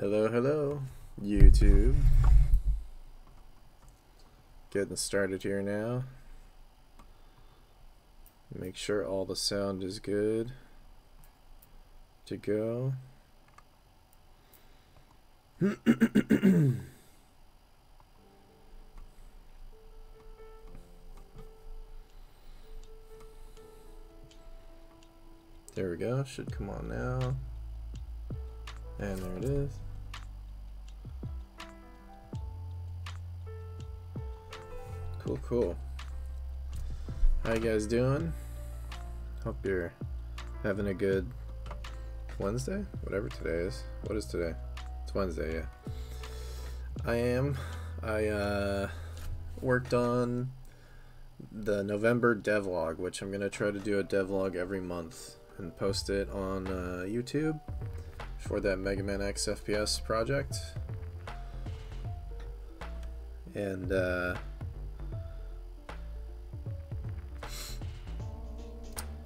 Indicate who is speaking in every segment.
Speaker 1: Hello, hello, YouTube. Getting started here now. Make sure all the sound is good to go. There we go, should come on now. And there it is. Cool, cool. How you guys doing? Hope you're having a good Wednesday? Whatever today is. What is today? It's Wednesday, yeah. I am. I worked on the November devlog, which I'm going to try to do a devlog every month and post it on YouTube for that MMXFPS project. And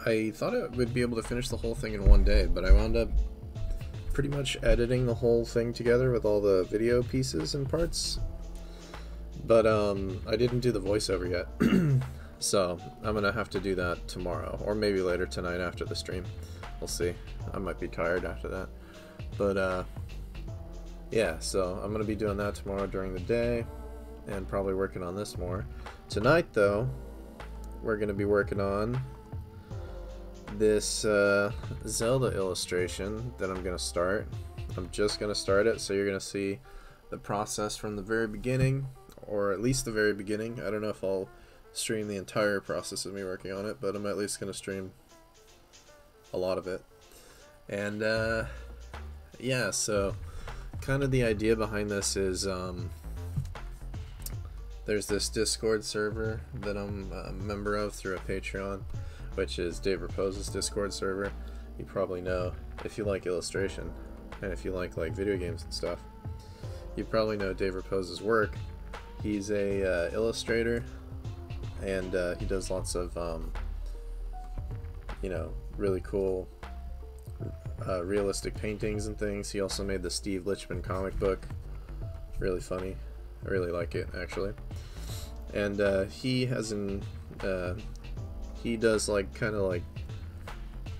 Speaker 1: I thought I would be able to finish the whole thing in one day, but I wound up pretty much editing the whole thing together with all the video pieces and parts. But I didn't do the voiceover yet. So I'm gonna have to do that tomorrow, or maybe later tonight after the stream. We'll see. I might be tired after that. But yeah, so I'm gonna be doing that tomorrow during the day and probably working on this more. Tonight though, we're gonna be working on this Zelda illustration that I'm gonna start. I'm just gonna start it, so you're gonna see the process from the very beginning, or at least the very beginning. I don't know if I'll stream the entire process of me working on it, but I'm at least gonna stream a lot of it. And yeah, so kind of the idea behind this is there's this Discord server that I'm a member of through a Patreon, which is Dave Rapose's Discord server. You probably know, if you like illustration and if you like video games and stuff, you probably know Dave Rapose's work. He's a illustrator, and he does lots of you know, really cool realistic paintings and things. He also made the Steve Lichman comic book, really funny. I really like it, actually. And he has an he does kind of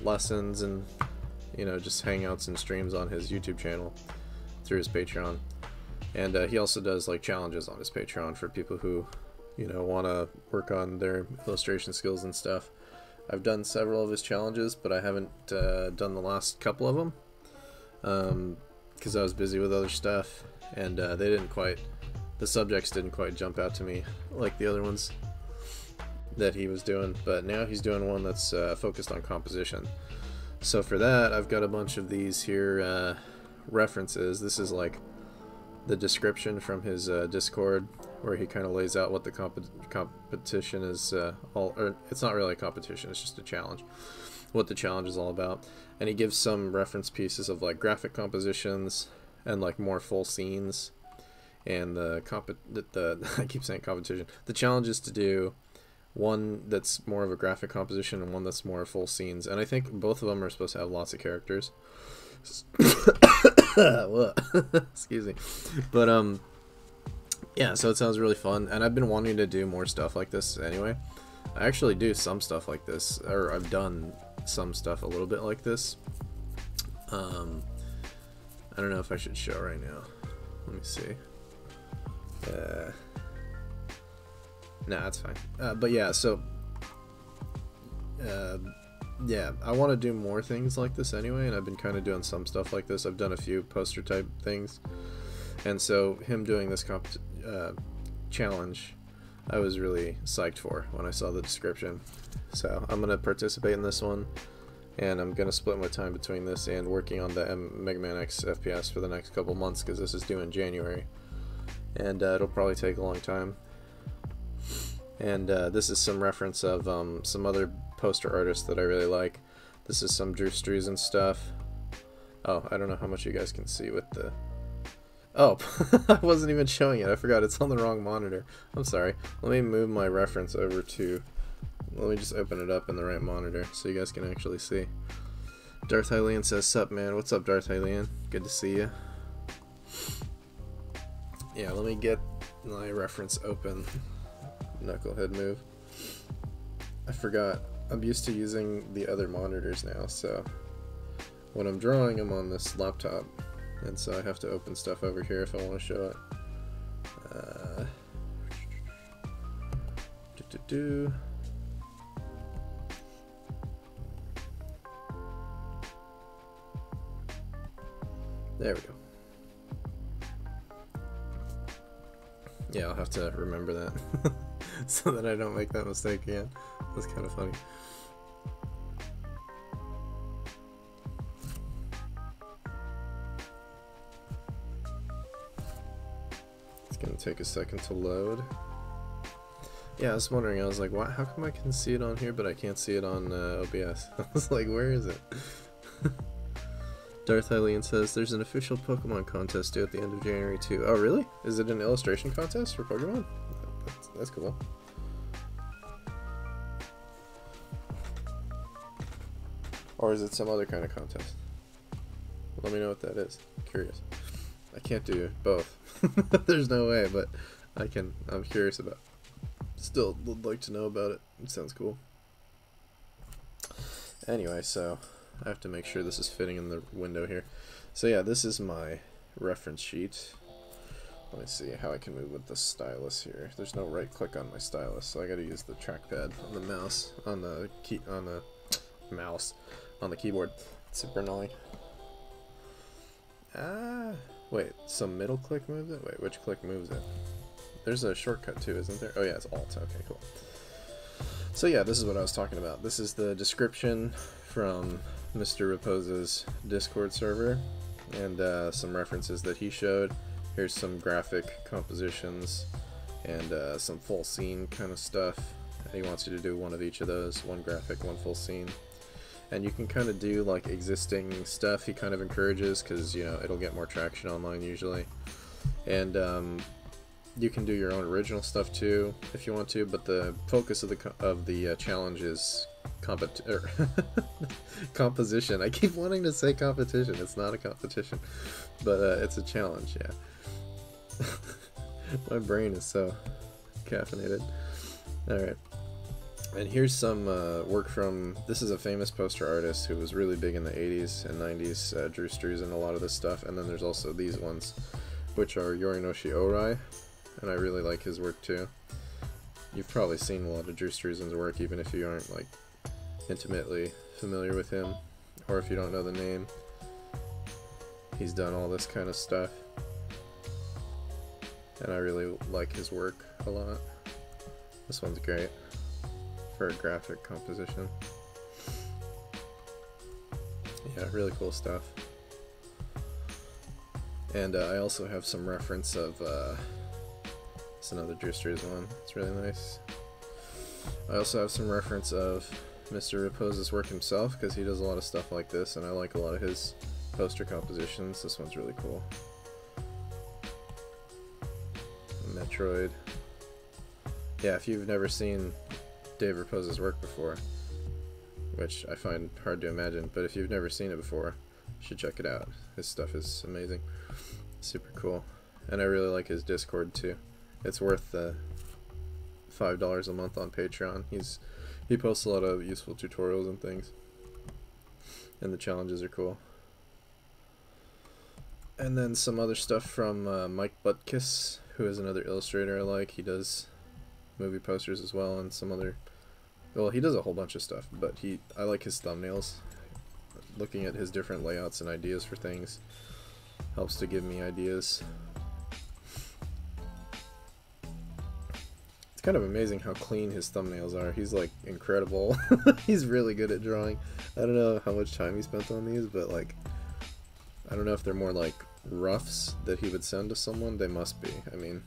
Speaker 1: lessons and, you know, just hangouts and streams on his YouTube channel through his Patreon. And he also does challenges on his Patreon for people who, you know, want to work on their illustration skills and stuff. I've done several of his challenges, but I haven't done the last couple of them because I was busy with other stuff, and the subjects didn't quite jump out to me like the other ones that he was doing. But now he's doing one that's focused on composition. So for that, I've got a bunch of these here references. This is the description from his Discord, where he kind of lays out what the competition is or it's not really a competition, it's just a challenge, what the challenge is all about. And he gives some reference pieces of graphic compositions and more full scenes. And the I keep saying competition. The challenge is to do one that's more of a graphic composition and one that's more full scenes. And I think both of them are supposed to have lots of characters. Excuse me. But yeah, so it sounds really fun, and I've been wanting to do more stuff like this anyway. I actually do some stuff like this, or I've done some stuff a little bit like this. I don't know if I should show right now. Let me see. Nah, that's fine. But yeah, so yeah, I want to do more things like this anyway, and I've been kind of doing some stuff like this. I've done a few poster type things, and so him doing this challenge, I was really psyched for when I saw the description. So I'm going to participate in this one, and I'm going to split my time between this and working on the MMXFPS for the next couple months, because this is due in January, and it'll probably take a long time. And this is some reference of some other poster artists that I really like. This is some Drew Struzan stuff. Oh, I don't know how much you guys can see with the... Oh, I wasn't even showing it. I forgot it's on the wrong monitor. I'm sorry. Let me move my reference over to... Let me just open it up in the right monitor so you guys can actually see. Darth Hylian says, "Sup, man?" What's up, Darth Hylian? Good to see you. Yeah, let me get my reference open. Knucklehead move. I forgot. I'm used to using the other monitors now, so when I'm drawing, I'm on this laptop, and so I have to open stuff over here if I want to show it. There we go. Yeah, I'll have to remember that so that I don't make that mistake again. That's kind of funny. It's gonna take a second to load. Yeah, I was wondering, I was like, why, how come I can see it on here but I can't see it on OBS? I was like, where is it? Darth Eileen says, there's an official Pokemon contest due at the end of January too. Oh really? Is it an illustration contest for Pokemon? That's cool. Or is it some other kind of contest? Let me know what that is. I'm curious. I can't do both. There's no way, but I can. I'm curious about it. Still would like to know about it. It sounds cool. Anyway, so I have to make sure this is fitting in the window here. So yeah, this is my reference sheet. Let me see how I can move with the stylus here. There's no right click on my stylus, so I gotta use the trackpad on the mouse, on the key, on the mouse, on the keyboard. It's super annoying. Wait, some middle click moves it? Wait, which click moves it? There's a shortcut too, isn't there? Oh yeah, it's Alt. Okay, cool. So yeah, this is what I was talking about. This is the description from Mr. Repose's Discord server, and some references that he showed. Here's some graphic compositions and some full scene kind of stuff. He wants you to do one of each of those, one graphic, one full scene. And you can kind of do like existing stuff he kind of encourages, because you know it'll get more traction online usually. And you can do your own original stuff too if you want to, but the focus of the challenge is composition. I keep wanting to say competition. It's not a competition, but it's a challenge. Yeah. My brain is so caffeinated. All right. And here's some work from, this is a famous poster artist who was really big in the 80s and 90s, Drew Struzan, a lot of this stuff. And then there's also these ones, which are Yorinoshi Orai, and I really like his work too. You've probably seen a lot of Drew Struzan's work, even if you aren't like intimately familiar with him, or if you don't know the name. He's done all this kind of stuff, and I really like his work a lot. This one's great for a graphic composition. Yeah, really cool stuff. And I also have some reference of, it's another Drew Struzan one, it's really nice. I also have some reference of Mr. Repose's work himself, because he does a lot of stuff like this, and I like a lot of his poster compositions. This one's really cool. Metroid. Yeah, if you've never seen Dave Repose's work before, which I find hard to imagine, but if you've never seen it before, you should check it out. His stuff is amazing. Super cool. And I really like his Discord too. It's worth $5 a month on Patreon. He posts a lot of useful tutorials and things, and the challenges are cool. And then some other stuff from Mike Butkus, who is another illustrator I like. He does movie posters as well, and some other, well, he does a whole bunch of stuff, but I like his thumbnails. Looking at his different layouts and ideas for things helps to give me ideas. It's kind of amazing how clean his thumbnails are. He's like incredible. He's really good at drawing. I don't know how much time he spent on these, but like, I don't know if they're more like roughs that he would send to someone. They must be. I mean,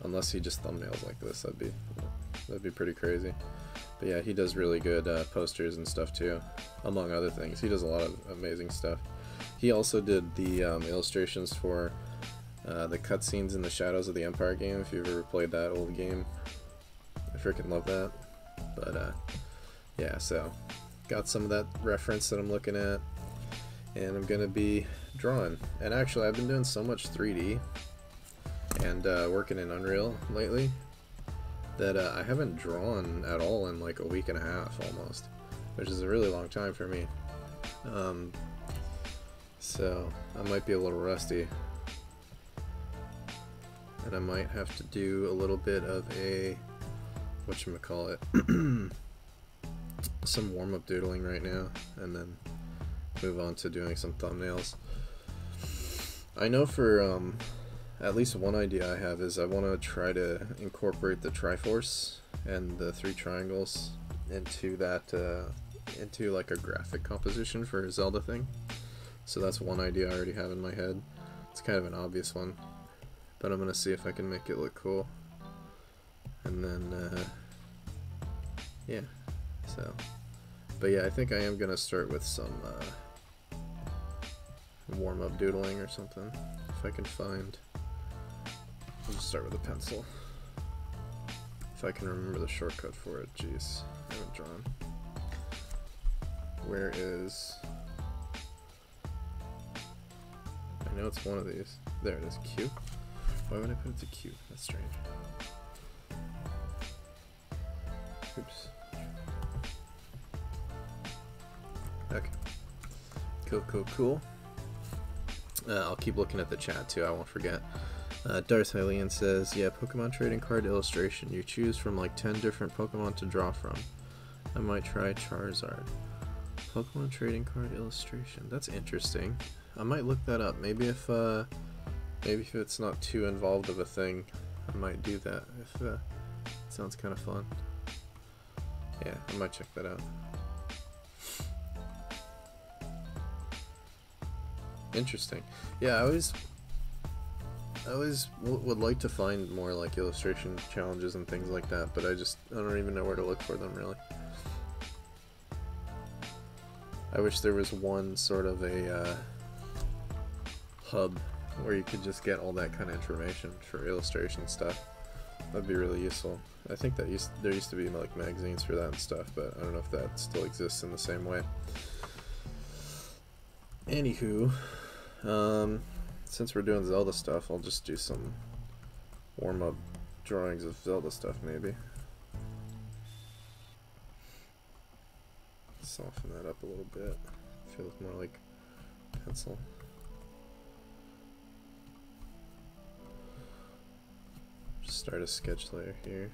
Speaker 1: unless he just thumbnails like this, that'd be pretty crazy. But yeah, he does really good posters and stuff too, among other things. He does a lot of amazing stuff. He also did the illustrations for the cutscenes in the Shadows of the Empire game, if you've ever played that old game. I freaking love that. But yeah, so got some of that reference that I'm looking at. and I'm gonna be drawing. And actually, I've been doing so much 3D and working in Unreal lately that I haven't drawn at all in like a week and a half almost, which is a really long time for me. So I might be a little rusty, and I might have to do a little bit of a whatchamacallit some warm-up doodling right now, and then move on to doing some thumbnails. I know for at least one idea I have is I want to try to incorporate the Triforce and the 3 triangles into that into like a graphic composition for a Zelda thing. So that's one idea I already have in my head. It's kind of an obvious one, but I'm gonna see if I can make it look cool. And then yeah, so but yeah, I think I am gonna start with some warm-up doodling or something if I can find. I'll just start with a pencil if I can remember the shortcut for it. Jeez, I haven't drawn. Where is, I know it's one of these. There it is. Q. Why would I put it to Q? That's strange. Oops. Okay. Cool. I'll keep looking at the chat too, I won't forget. Darth Hylian says, yeah, Pokemon trading card illustration. You choose from like 10 different Pokemon to draw from. I might try Charizard. Pokemon trading card illustration. That's interesting. I might look that up. Maybe if it's not too involved of a thing, I might do that. If it sounds kind of fun. Yeah, I might check that out. Interesting. Yeah, I always would like to find more like illustration challenges and things like that, but I don't even know where to look for them really. I wish there was one sort of a hub where you could just get all that kind of information for illustration stuff. That'd be really useful. I think that there used to be like magazines for that and stuff, but I don't know if that still exists in the same way. Anywho, since we're doing Zelda stuff, I'll just do some warm-up drawings of Zelda stuff maybe. Soften that up a little bit. Feels more like pencil. Just start a sketch layer here.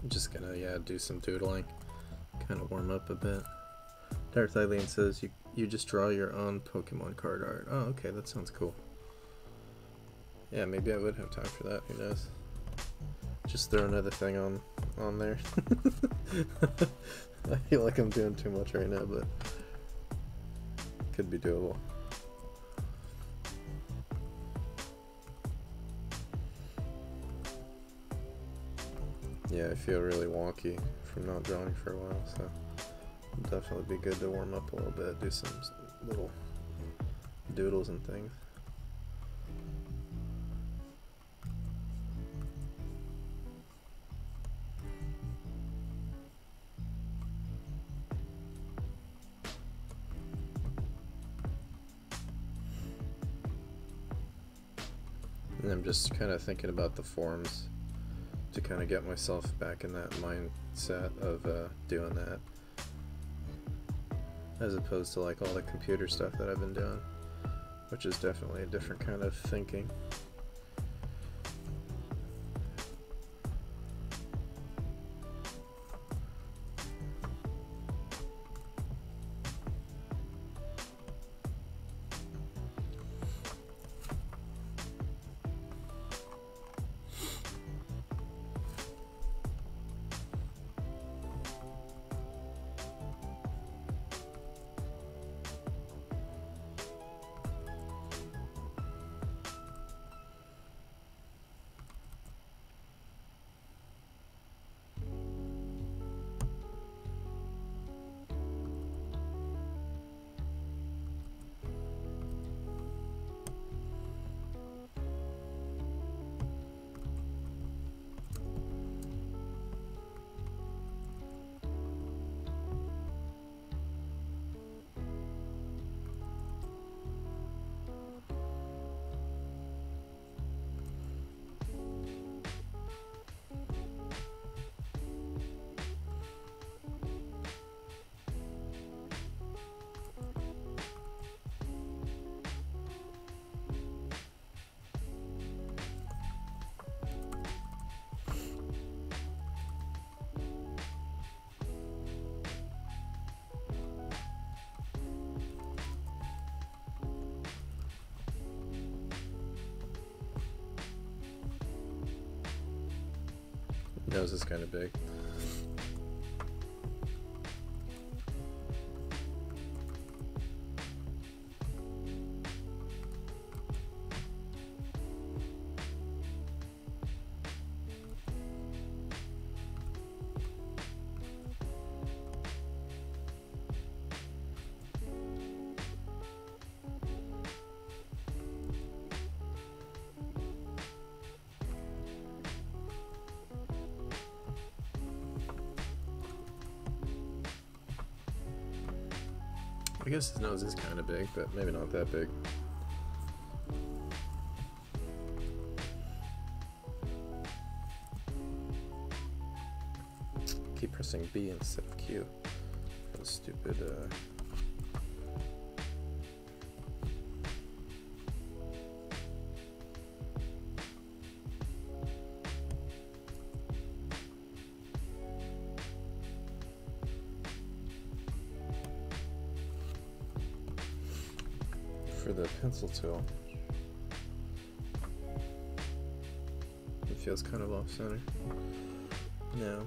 Speaker 1: I'm just gonna, yeah, do some doodling, kind of warm up a bit. Darth Eileen says you just draw your own Pokemon card art. Oh, okay, that sounds cool. Yeah, maybe I would have time for that, who knows. Just throw another thing on there. I feel like I'm doing too much right now, but could be doable. Yeah, I feel really wonky from not drawing for a while, so it'll definitely be good to warm up a little bit, do some little doodles and things. And I'm just kind of thinking about the forms to kind of get myself back in that mindset of doing that, as opposed to like all the computer stuff that I've been doing. which is definitely a different kind of thinking. Nose is kind of big. I guess his nose is kind of big, but maybe not that big. Keep pressing B instead of Q. That's stupid. For the pencil tool, it feels kind of off center. No,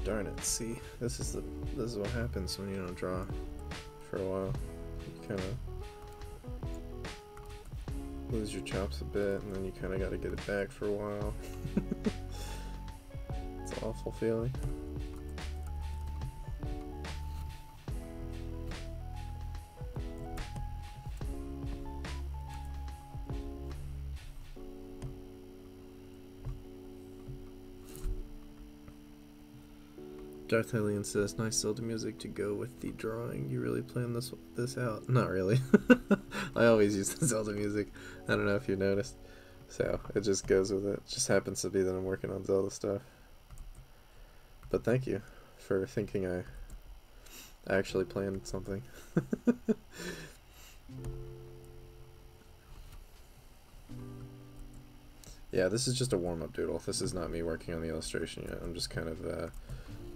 Speaker 1: darn it. See, this is what happens when you don't draw for a while. You kind of lose your chops a bit, and then you kind of got to get it back for a while. It's an awful feeling. Darth Alien says, nice Zelda music to go with the drawing. You really planned this out? Not really. I always use the Zelda music. I don't know if you noticed. So, it just goes with it. It just happens to be that I'm working on Zelda stuff. But thank you for thinking I actually planned something. Yeah, this is just a warm-up doodle. This is not me working on the illustration yet. I'm just kind of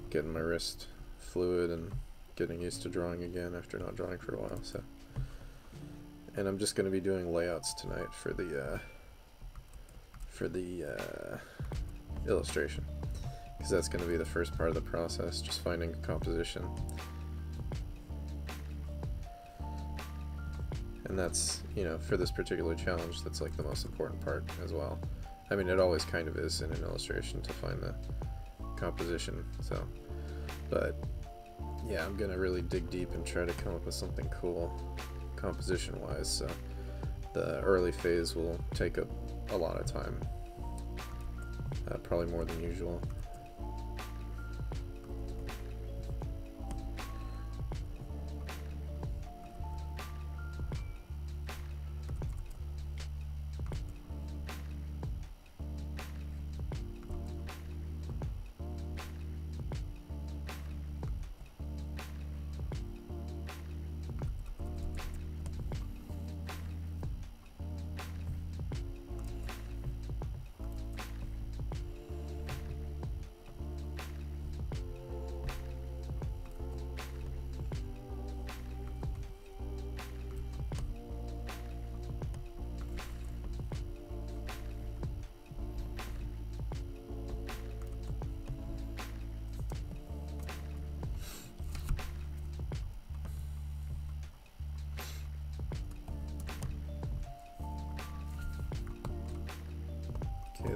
Speaker 1: getting my wrist fluid and getting used to drawing again after not drawing for a while. So, and I'm just going to be doing layouts tonight for the illustration, because that's going to be the first part of the process, just finding a composition. And that's, you know, for this particular challenge, that's like the most important part as well. I mean, it always kind of is in an illustration to find the composition, so, but yeah, I'm gonna really dig deep and try to come up with something cool composition wise. So the early phase will take up a lot of time, probably more than usual.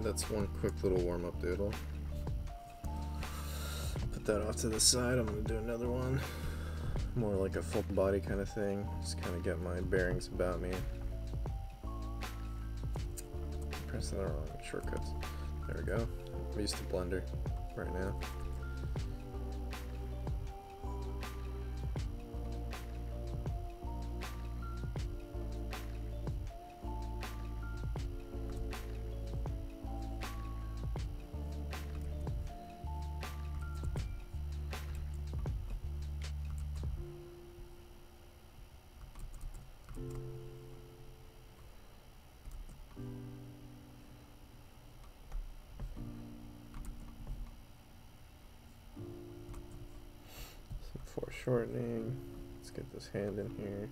Speaker 1: that's one quick little warm-up doodle. Put that off to the side. I'm going to do another one. More like a full body kind of thing. Just kind of get my bearings about me. Press that wrong. Shortcuts. There we go. I'm used to Blender right now. Foreshortening. Let's get this hand in here.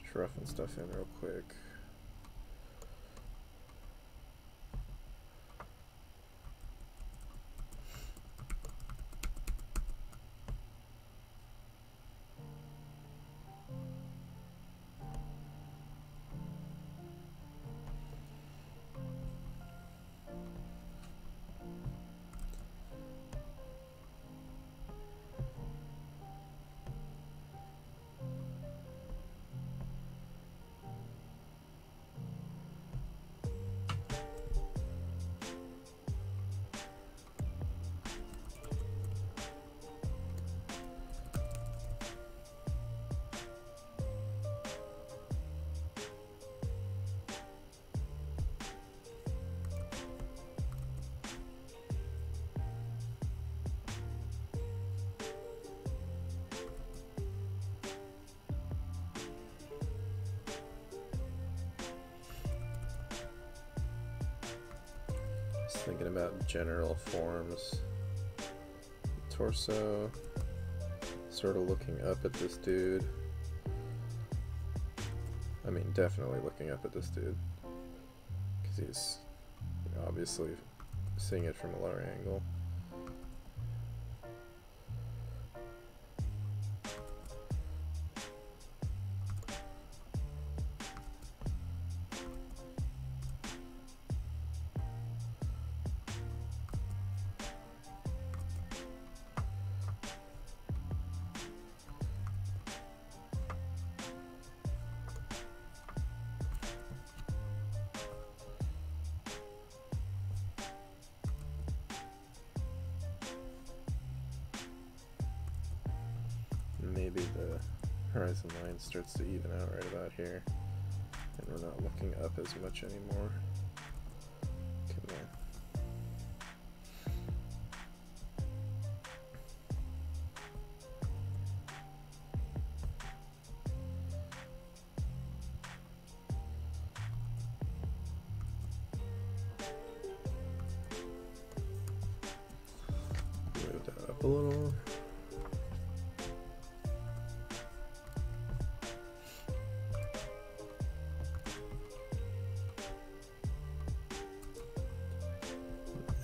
Speaker 1: Just roughing stuff in real quick. Thinking about general forms. Torso, sort of looking up at this dude. I mean, definitely looking up at this dude, because he's obviously seeing it from a lower angle. Maybe the horizon line starts to even out right about here, and we're not looking up as much anymore. Come on. Move that up a little.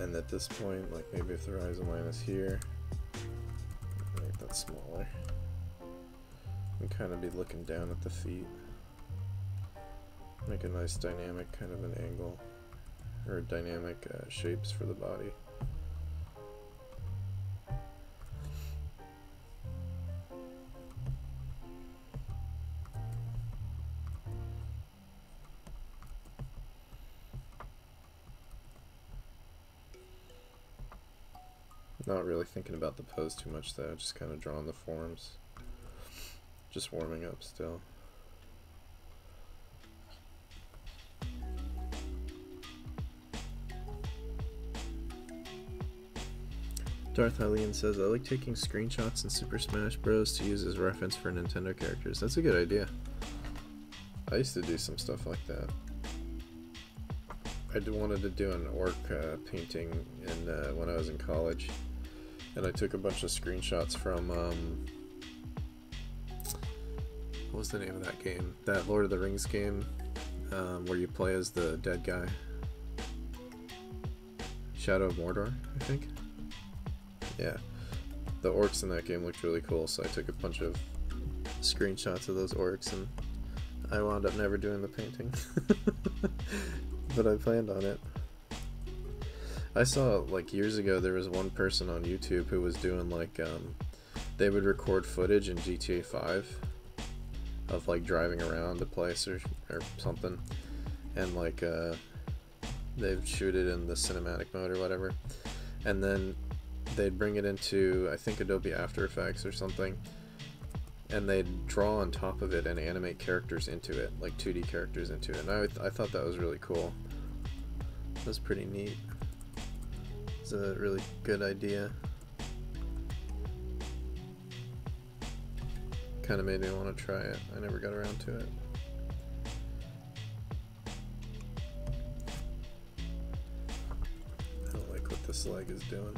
Speaker 1: And at this point, like maybe if the horizon line is here, make that smaller. And kind of be looking down at the feet. Make a nice dynamic kind of an angle, or dynamic shapes for the body. Not really thinking about the pose too much though, just kind of drawing the forms. Just warming up still. Darth Eileen says, I like taking screenshots in Super Smash Bros. To use as reference for Nintendo characters. That's a good idea. I used to do some stuff like that. I wanted to do an orc painting when I was in college. And I took a bunch of screenshots from, what was the name of that game? That Lord of the Rings game, where you play as the dead guy. Shadow of Mordor, I think? Yeah. The orcs in that game looked really cool, so I took a bunch of screenshots of those orcs, and I wound up never doing the painting. But I planned on it. I saw like years ago there was one person on YouTube who was doing like they would record footage in GTA 5 of like driving around a place or something, and like they'd shoot it in the cinematic mode or whatever, and then they'd bring it into, I think, Adobe After Effects or something, and they'd draw on top of it and animate characters into it, like 2D characters into it, and I thought that was really cool. That was pretty neat. It's a really good idea. Kind of made me want to try it. I never got around to it. I don't like what this leg is doing.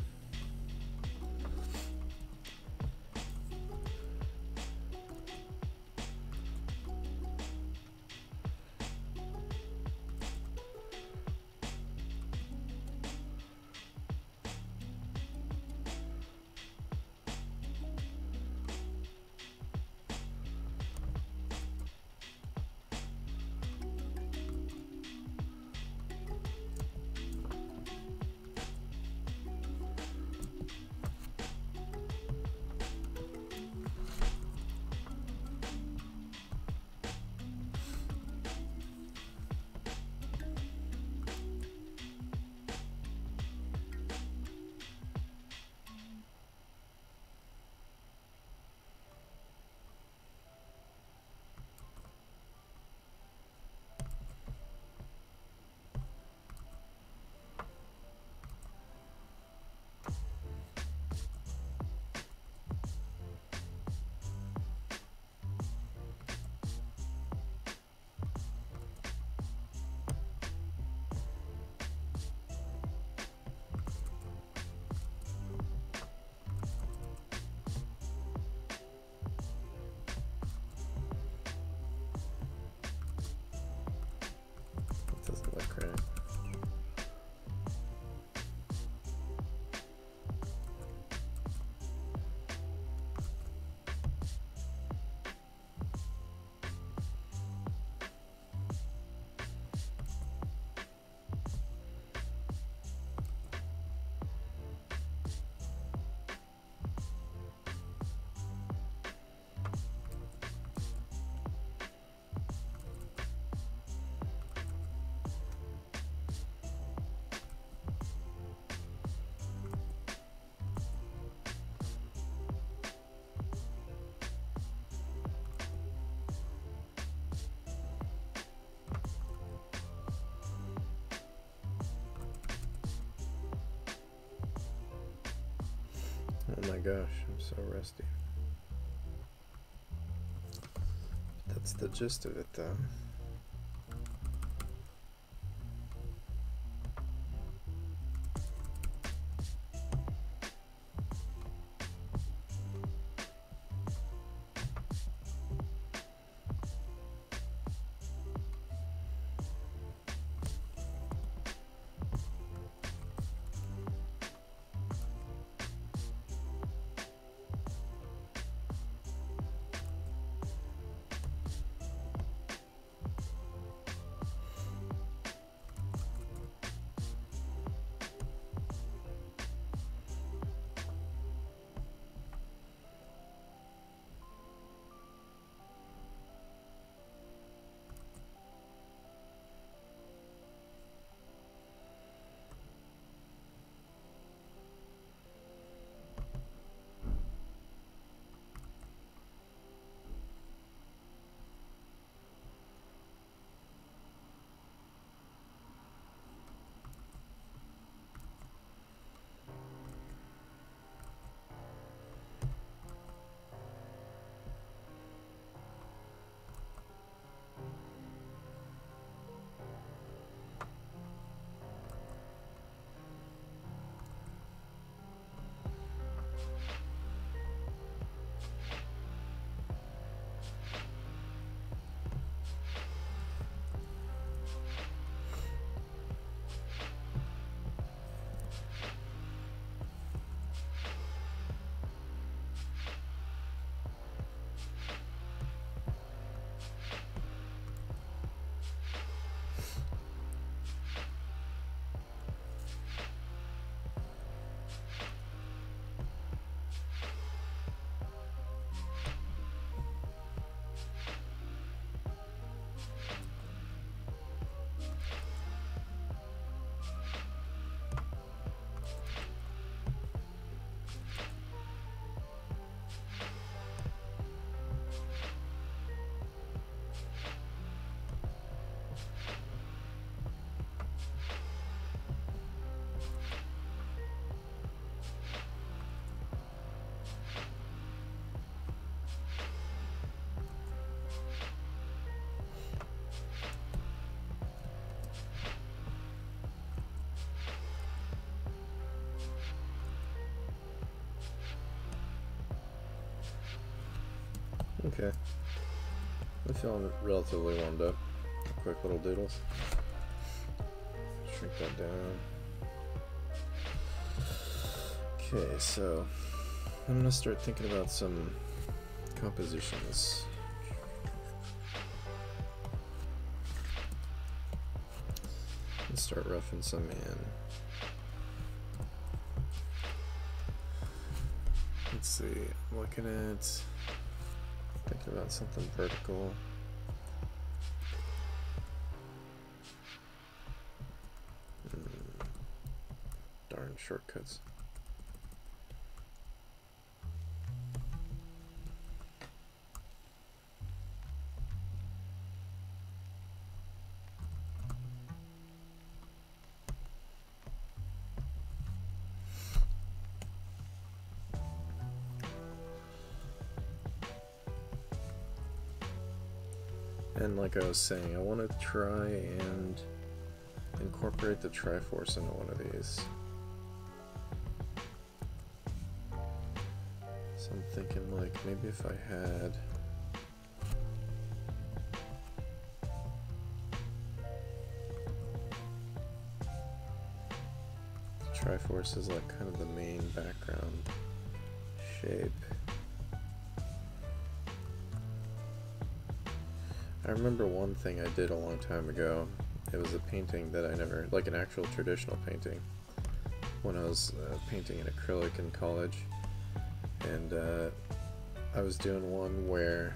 Speaker 1: Doesn't look right. Oh my gosh, I'm so rusty. That's the gist of it, though. Okay. I'm feeling relatively warmed up. Quick little doodles. Shrink that down. Okay, so I'm gonna start thinking about some compositions. Let's start roughing some in. Let's see, I'm looking at thinking about something vertical. Darn shortcuts. And like I was saying, I want to try and incorporate the Triforce into one of these. So I'm thinking like maybe if I had the Triforce is like kind of the main background shape. I remember one thing I did a long time ago. It was a painting that I never, like an actual traditional painting, when I was painting in acrylic in college. And I was doing one where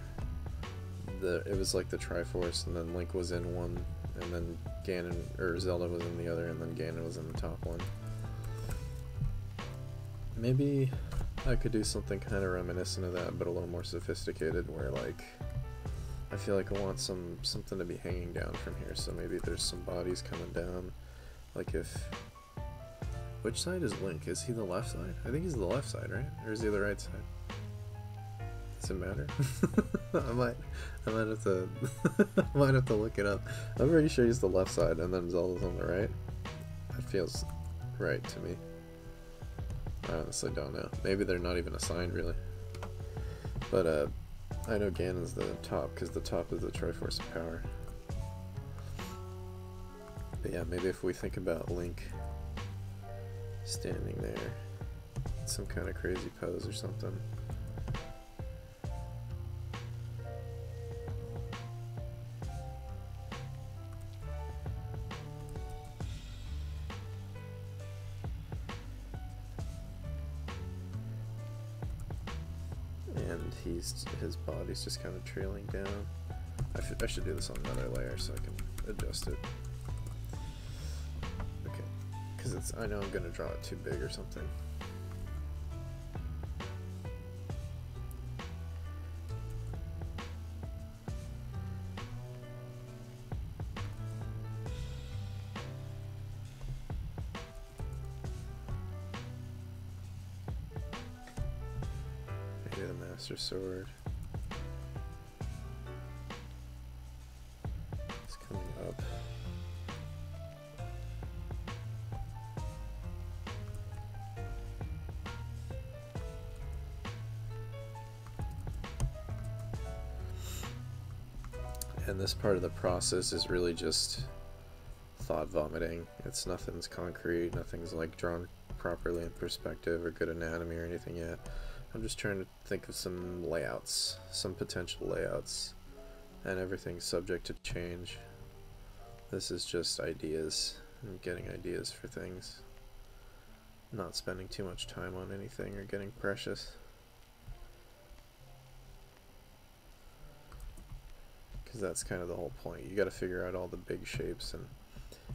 Speaker 1: it was like the Triforce, and then Link was in one, and then Ganon, or Zelda was in the other, and then Ganon was in the top one. Maybe I could do something kind of reminiscent of that, but a little more sophisticated, where like I feel like I want something to be hanging down from here, so maybe there's some bodies coming down. Like if... Which side is Link? Is he the left side? I think he's the left side, right? Or is he the right side? Does it matter? I might have to I might have to look it up. I'm pretty sure he's the left side and then Zelda's on the right. That feels right to me. I honestly don't know. Maybe they're not even assigned really. But I know Ganon's the top, because the top is the Triforce of Power. But yeah, maybe if we think about Link standing there, some kind of crazy pose or something. And his body's just kind of trailing down. I should do this on another layer so I can adjust it. Okay, because I know I'm gonna draw it too big or something. Maybe the Master Sword. It's coming up. And this part of the process is really just thought vomiting. Nothing's concrete, nothing's like drawn properly in perspective or good anatomy or anything yet. I'm just trying to think of some layouts, some potential layouts, and everything's subject to change. This is just ideas. I'm getting ideas for things. Not spending too much time on anything or getting precious. Because that's kind of the whole point. You got to figure out all the big shapes and,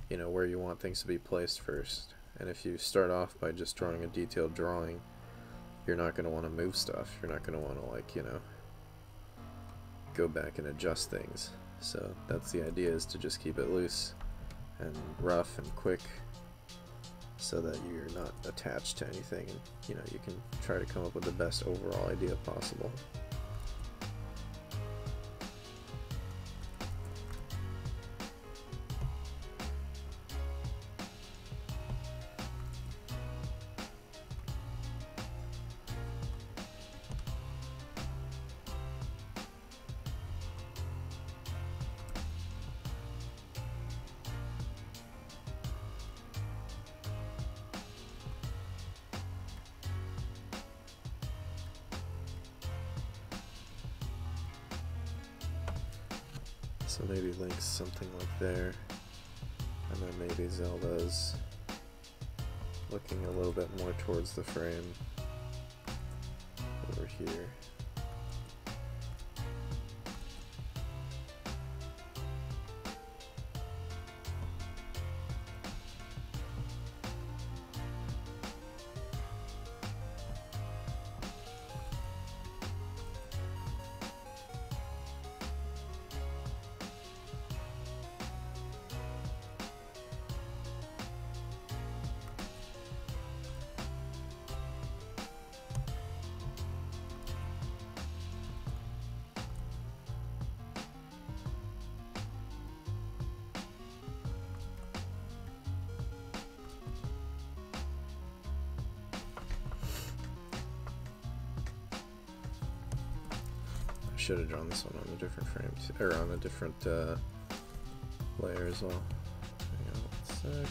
Speaker 1: you know, where you want things to be placed first. And if you start off by just drawing a detailed drawing, you're not going to want to move stuff. You're not going to want to, like, you know, go back and adjust things. So that's the idea, is to just keep it loose and rough and quick so that you're not attached to anything, and, you know, you can try to come up with the best overall idea possible. So maybe Link's something like there, and then maybe Zelda's looking a little bit more towards the frame over here. Should have drawn this one on a different frame, or on a different layer as well. Hang on one sec.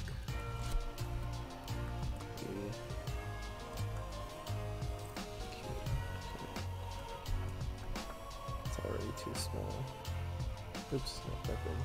Speaker 1: It's already too small. Oops, not that big.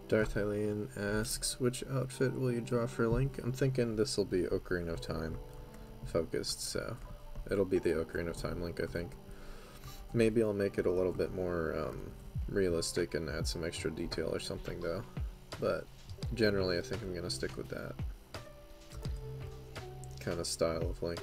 Speaker 1: Darth Hylian asks, which outfit will you draw for Link? I'm thinking this will be Ocarina of Time focused, so it'll be the Ocarina of Time Link, I think. Maybe I'll make it a little bit more realistic and add some extra detail or something though. But generally I think I'm gonna stick with that kind of style of Link.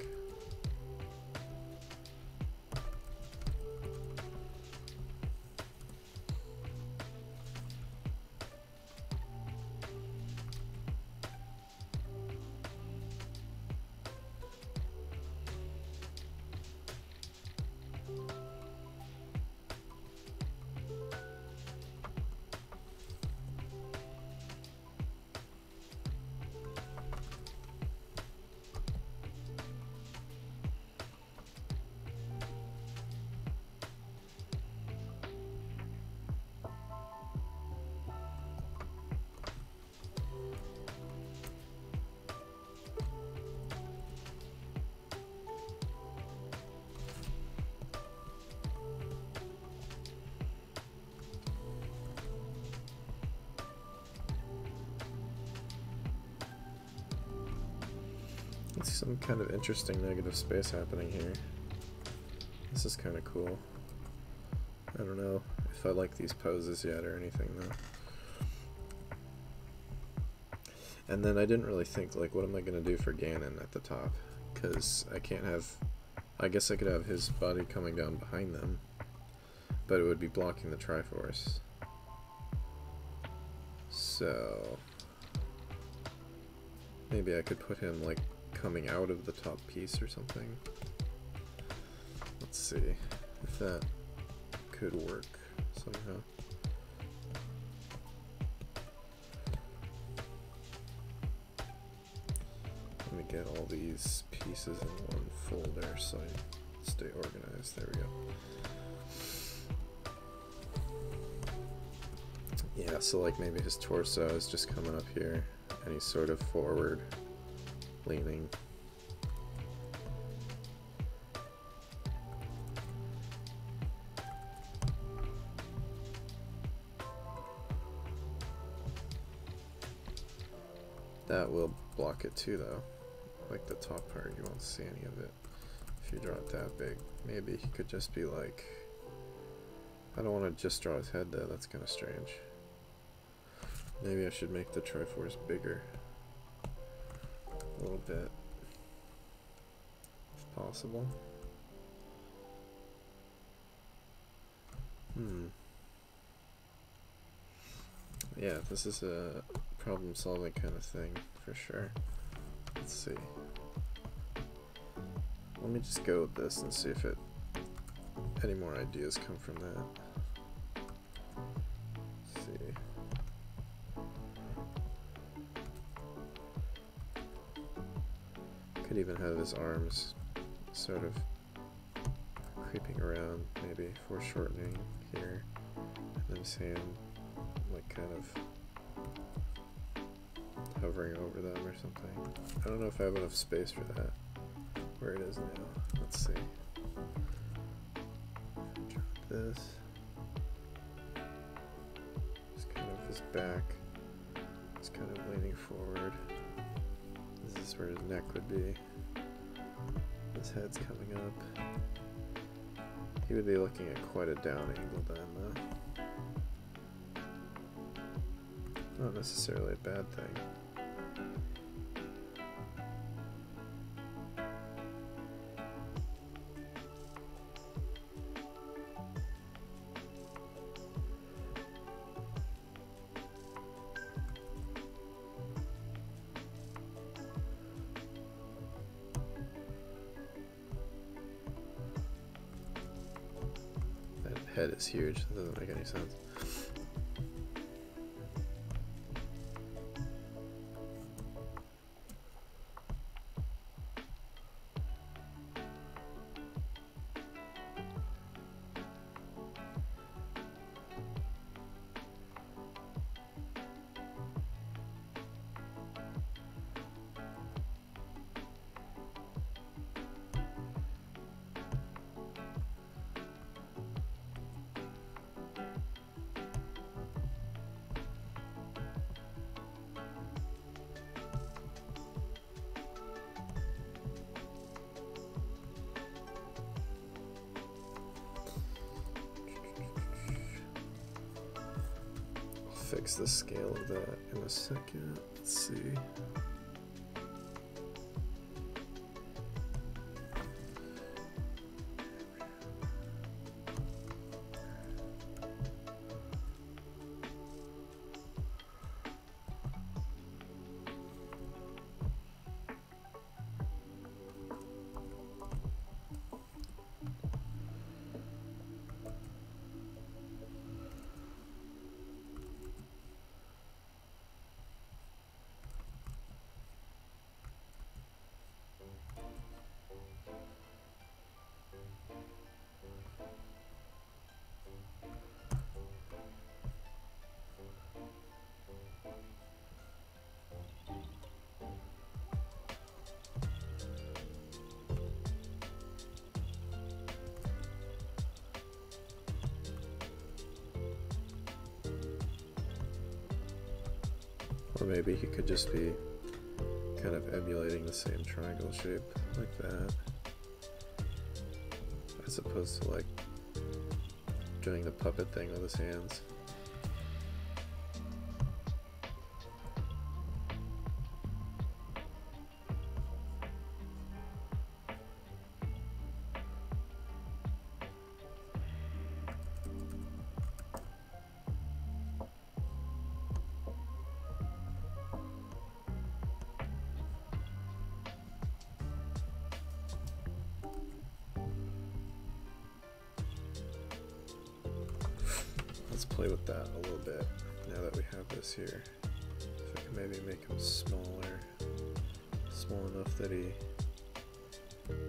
Speaker 1: It's some kind of interesting negative space happening here. This is kind of cool. I don't know if I like these poses yet or anything though. And then I didn't really think, like, what am I going to do for Ganon at the top? Because I can't have... I guess I could have his body coming down behind them, but it would be blocking the Triforce. So... maybe I could put him, like, coming out of the top piece or something. Let's see if that could work somehow. Let me get all these pieces in one folder so I stay organized. There we go. Yeah, so like maybe his torso is just coming up here and he's sort of forward leaning. That will block it too though. Like the top part, you won't see any of it if you draw it that big. Maybe he could just be like... I don't want to just draw his head though, that's kind of strange. Maybe I should make the Triforce bigger. A little bit, if possible. Yeah, this is a problem-solving kind of thing, for sure. Let's see. Let me just go with this and see if any more ideas come from that. Let's see. Could even have his arms sort of creeping around, maybe foreshortening here, and then his hand like kind of hovering over them or something. I don't know if I have enough space for that. Where it is now. Let's see. Drop this. Just kind of his back. Just kind of leaning forward. This is where his neck would be. His head's coming up. He would be looking at quite a down angle then, though. Not necessarily a bad thing. That head is huge, it doesn't make any sense. fix the scale of that in a second. Let's see. Or maybe he could just be kind of emulating the same triangle shape like that, as opposed to like doing the puppet thing with his hands. Let's play with that a little bit now that we have this here. If I can maybe make him smaller, small enough that he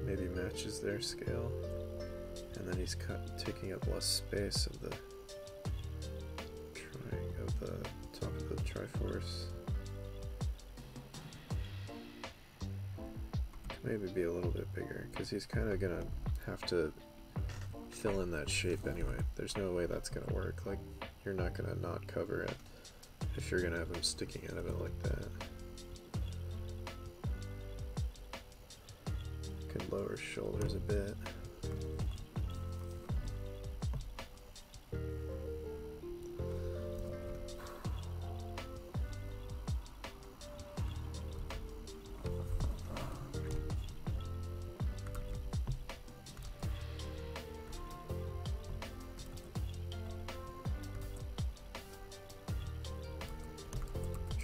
Speaker 1: maybe matches their scale, and then he's taking up less space of the top of the Triforce. Maybe be a little bit bigger, because he's kind of gonna have to fill in that shape anyway. There's no way that's gonna work. Like, you're not gonna not cover it if you're gonna have him sticking out of it like that. Could lower his shoulders a bit.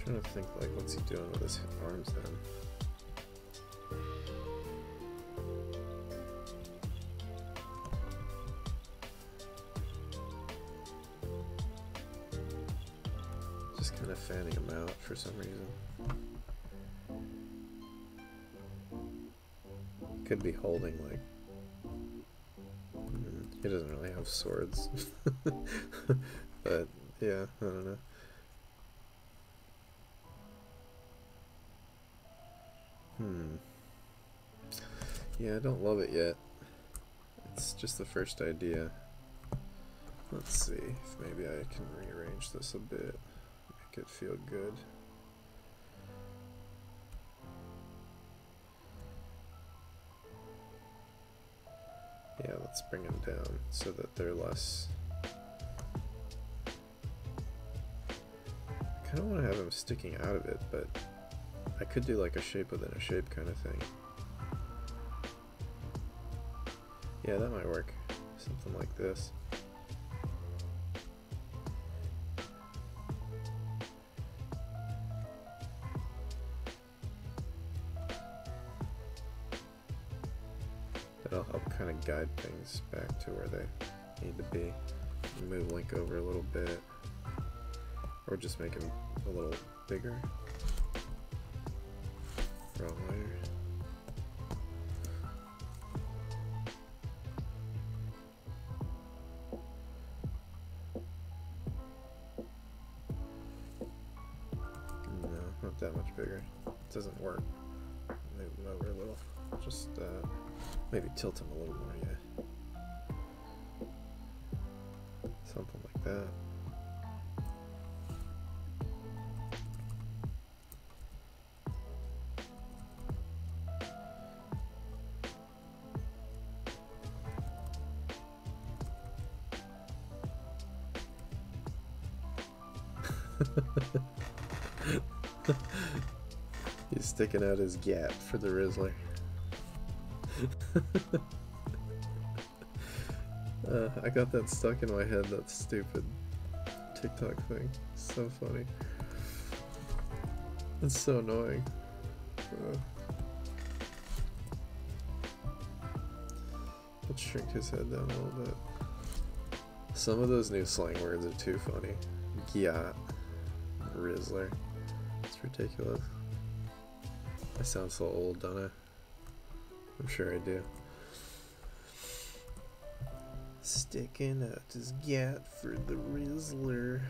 Speaker 1: Trying to think, like, what's he doing with his arms then? Just kind of fanning him out for some reason. Could be holding, like, he doesn't really have swords. But yeah, I don't know. Yeah, I don't love it yet. It's just the first idea. Let's see if maybe I can rearrange this a bit, make it feel good. Yeah, let's bring them down so that they're less... I kind of want to have them sticking out of it, but I could do like a shape within a shape kind of thing. Yeah, that might work. Something like this. That'll help kind of guide things back to where they need to be. Move Link over a little bit. Or just make him a little bigger. Wrong layer. No, not that much bigger. It doesn't work. Move him over a little. Just maybe tilt him a little more, yeah. Something like that. He's sticking out his gap for the Rizzler. I got that stuck in my head, that stupid TikTok thing. So funny. It's so annoying. Let's shrink his head down a little bit. Some of those new slang words are too funny. Gyat. Rizzler. It's ridiculous. I sound so old, don't I? I'm sure I do. Sticking out his gat for the Rizzler.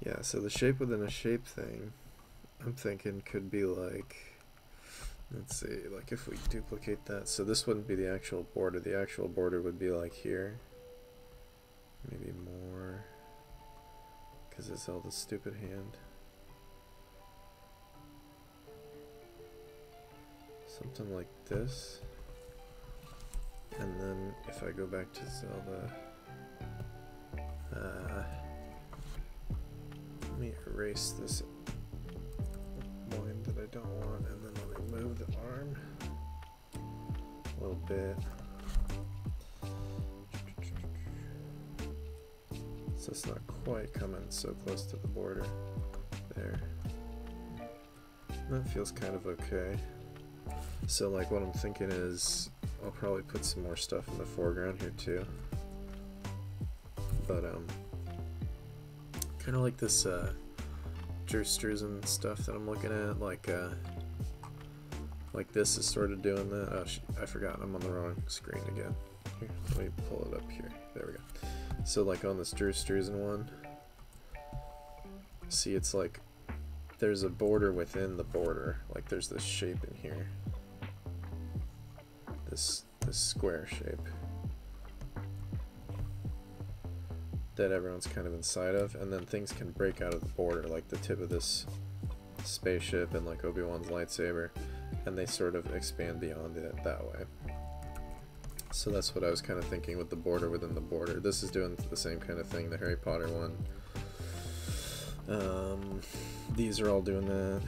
Speaker 1: Yeah, so the shape within a shape thing, I'm thinking could be like, let's see, like if we duplicate that, so this wouldn't be the actual border would be like here. Maybe more, because it's Zelda's stupid hand. Something like this. And then if I go back to Zelda, let me erase this line that I don't want, and then I'll remove the arm a little bit. So it's not quite coming so close to the border there. That feels kind of okay. So like what I'm thinking is I'll probably put some more stuff in the foreground here too. But kind of like this Drew Struzan stuff that I'm looking at, like this is sort of doing that. Oh, I forgot, I'm on the wrong screen again. Here, let me pull it up here. There we go. So like on this Drew Struzan one, see it's like there's a border within the border. Like there's this shape in here. This square shape that everyone's kind of inside of, and then things can break out of the border, like the tip of this spaceship and like Obi-Wan's lightsaber, and they sort of expand beyond it that way. So that's what I was kind of thinking with the border within the border. This is doing the same kind of thing, the Harry Potter one. These are all doing that,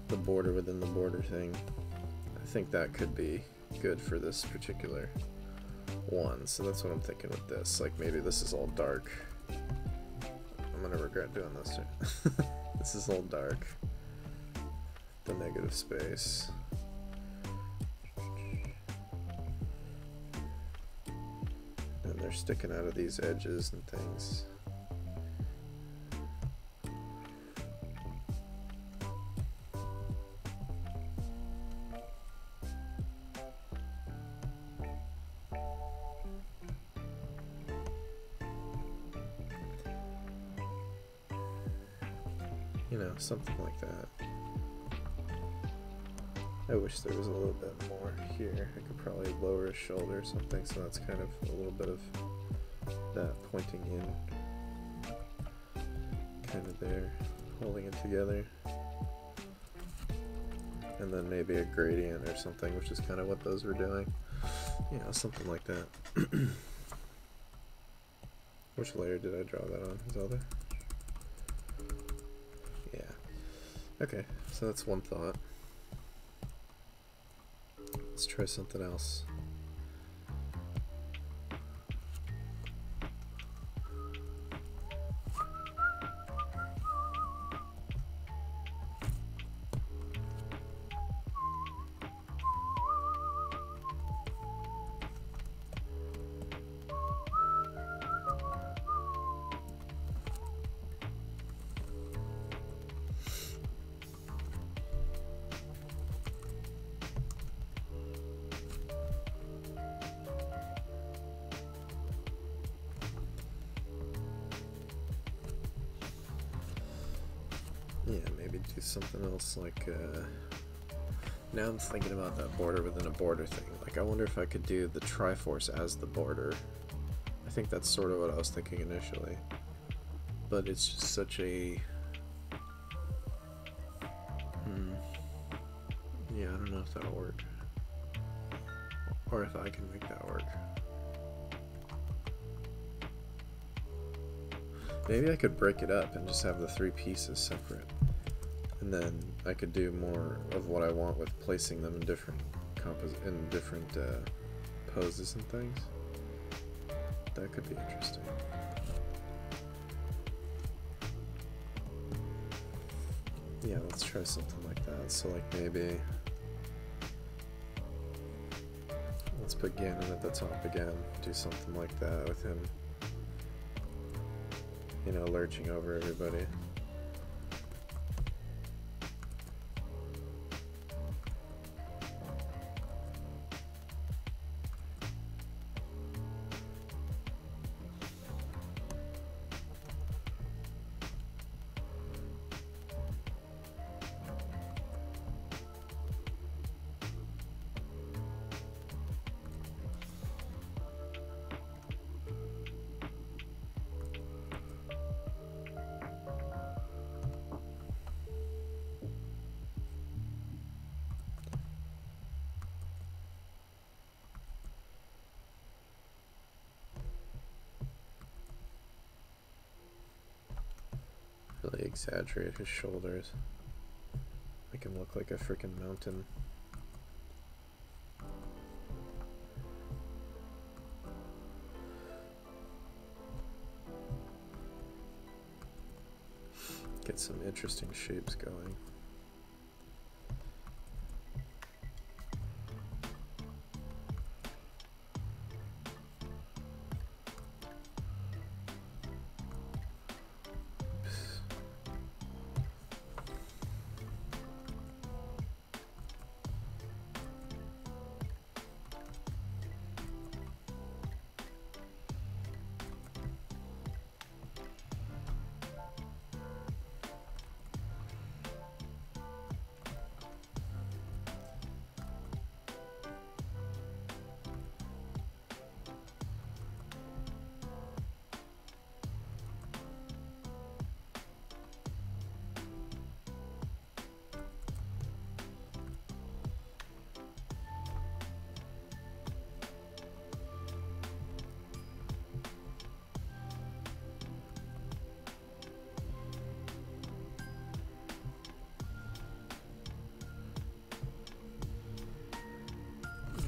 Speaker 1: the border within the border thing. I think that could be good for this particular one, so that's what I'm thinking with this. Like maybe this is all dark. I'm gonna regret doing this. This is all dark. The negative space. And they're sticking out of these edges and things. You know, something like that. I wish there was a little bit more here. I could probably lower his shoulder or something, so that's kind of a little bit of that pointing in. Kind of there, holding it together. And then maybe a gradient or something, which is kind of what those were doing. You know, something like that. Which layer did I draw that on? Zelda? Yeah. Okay, so that's one thought. Let's try something else. Yeah, maybe do something else like, now I'm thinking about that border within a border thing. Like, I wonder if I could do the Triforce as the border. I think that's sort of what I was thinking initially. But it's just such a... Yeah, I don't know if that'll work. Or if I can make that work. Maybe I could break it up and just have the 3 pieces separate. And then I could do more of what I want with placing them in different poses and things. That could be interesting. Yeah, let's try something like that. So like maybe let's put Ganon at the top again. Do something like that with him, you know, lurching over everybody. Really exaggerate his shoulders. Make him look like a freaking mountain. Get some interesting shapes going.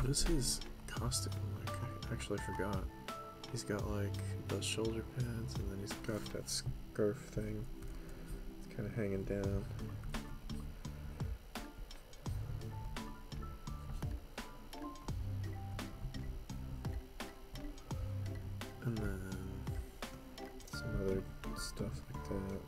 Speaker 1: What is his costume like? I actually forgot. He's got like those shoulder pads, and then he's got that scarf thing. It's kind of hanging down. And then some other stuff like that.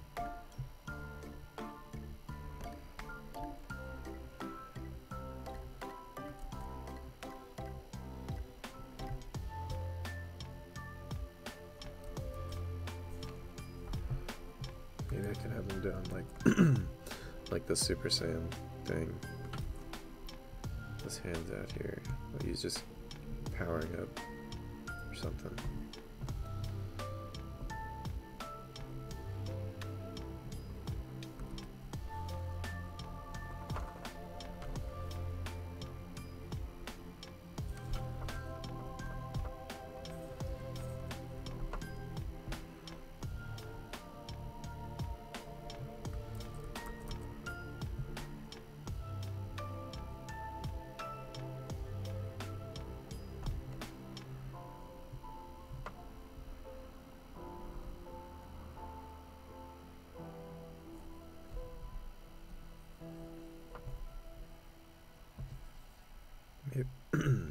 Speaker 1: Maybe I can have him down like like the Super Saiyan thing. His hands out here. Like he's just powering up or something.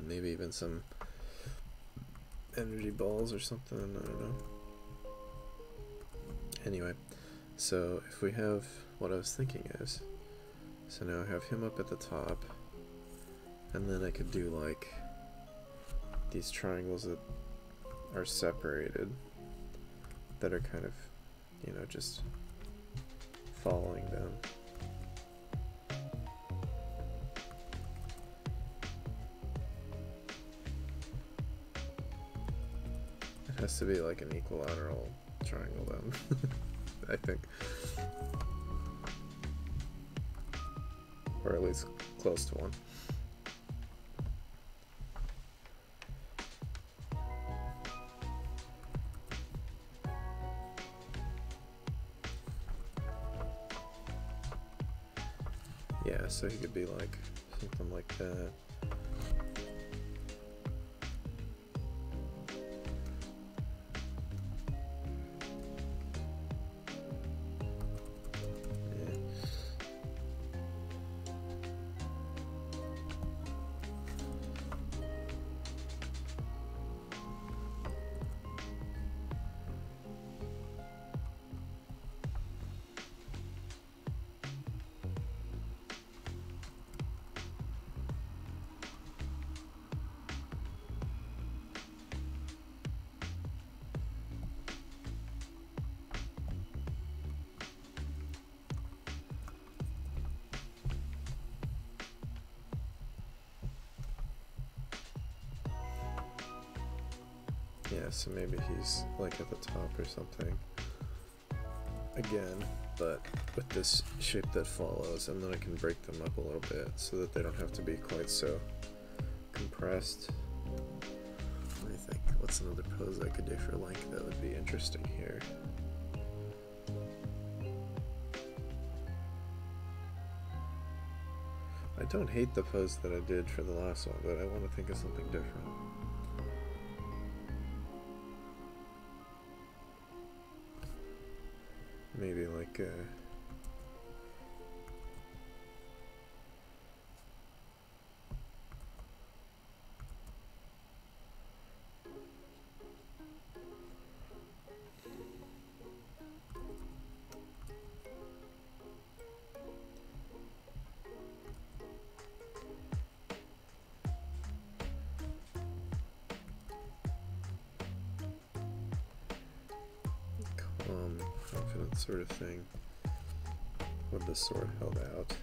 Speaker 1: Maybe even some energy balls or something, I don't know. Anyway, so if we have, what I was thinking is, so now I have him up at the top, and then I could do like these triangles that are separated, that are kind of, you know, just following them. It has to be like an equilateral triangle then, I think. Or or at least close to one. Yeah, so he could be like something like that. Yeah, so maybe he's like at the top or something again, but with this shape that follows, and then I can break them up a little bit so that they don't have to be quite so compressed. What do you think? What's another pose I could do for length that would be interesting here? I don't hate the pose that I did for the last one, but I want to think of something different. Maybe like calm, confident sort of thing with the sword held out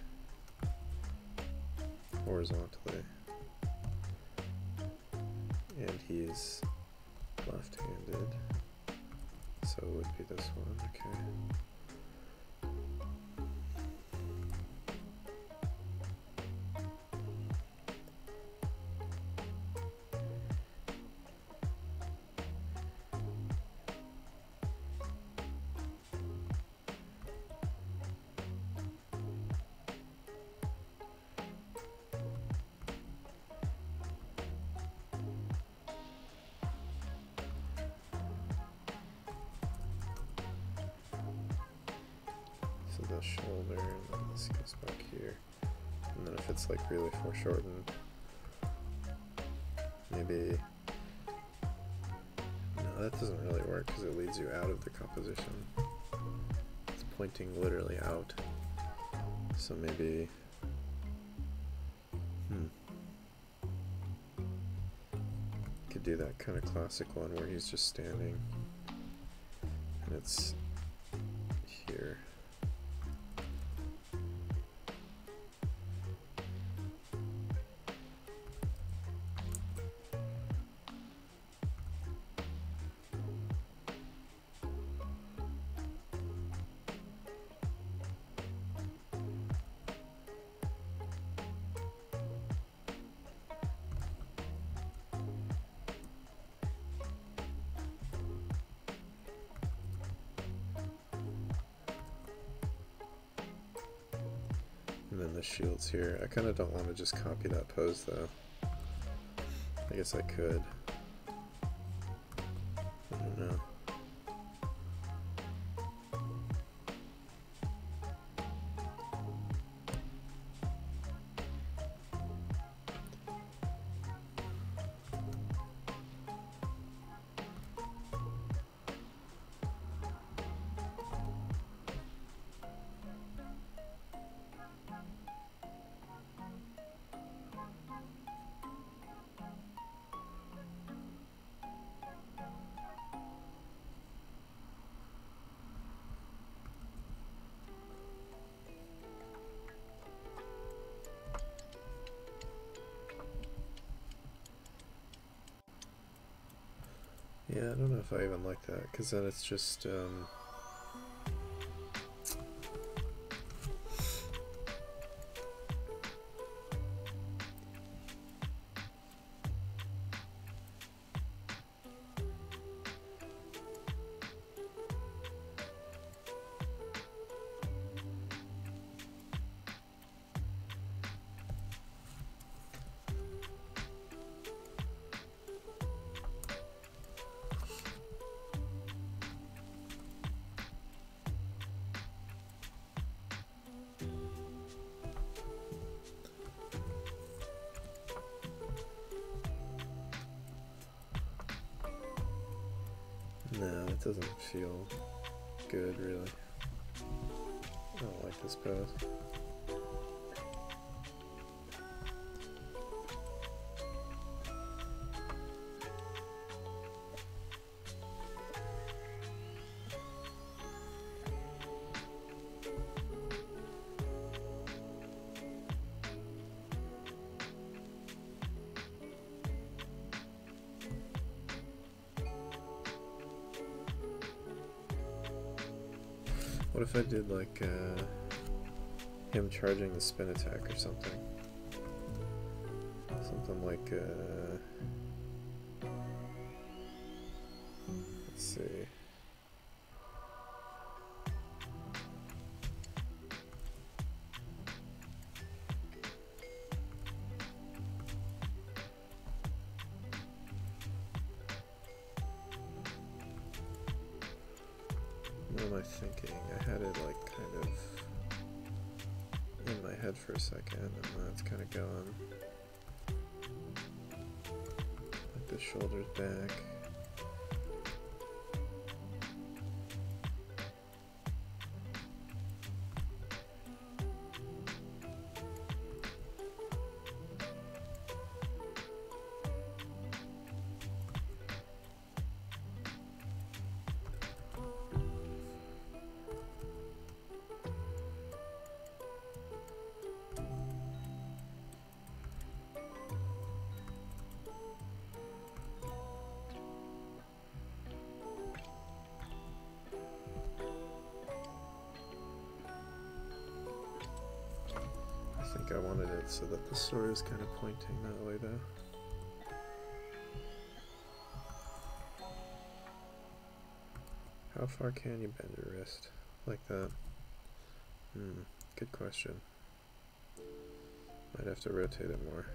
Speaker 1: horizontally, and he's left-handed, so it would be this one. Okay. The shoulder, and then this goes back here, and then if it's like really foreshortened, maybe no, that doesn't really work because it leads you out of the composition. It's pointing literally out, so maybe could do that kind of classic one where he's just standing and it's here. And then the shields here. I kind of don't want to just copy that pose though. I guess I could. I don't know. Yeah, I don't know if I even like that, because then it's just, doesn't feel good, really. I don't like this pose. What if I did like him charging the spin attack or something? Something like let's see. What am I thinking? I had it like kind of in my head for a second, and now it's kind of gone. Like the shoulders back. I wanted it so that the sword is kind of pointing that way though. How far can you bend your wrist? Like that? Good question. Might have to rotate it more.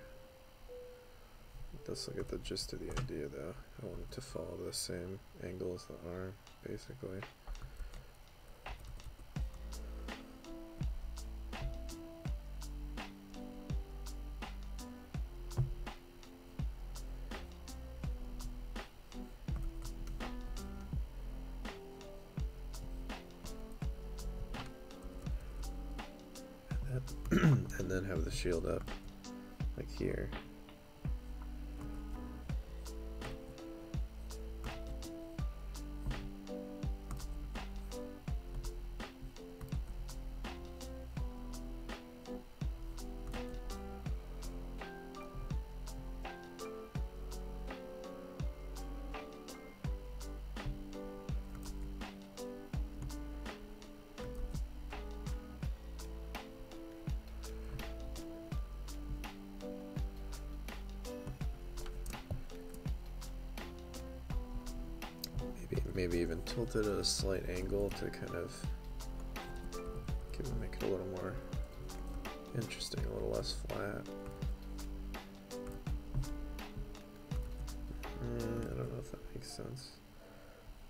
Speaker 1: Let's look at the gist of the idea though. I want it to follow the same angle as the arm, basically. And then have the shield up, like here. Maybe even tilt it at a slight angle to kind of make it a little more interesting, a little less flat. I don't know if that makes sense,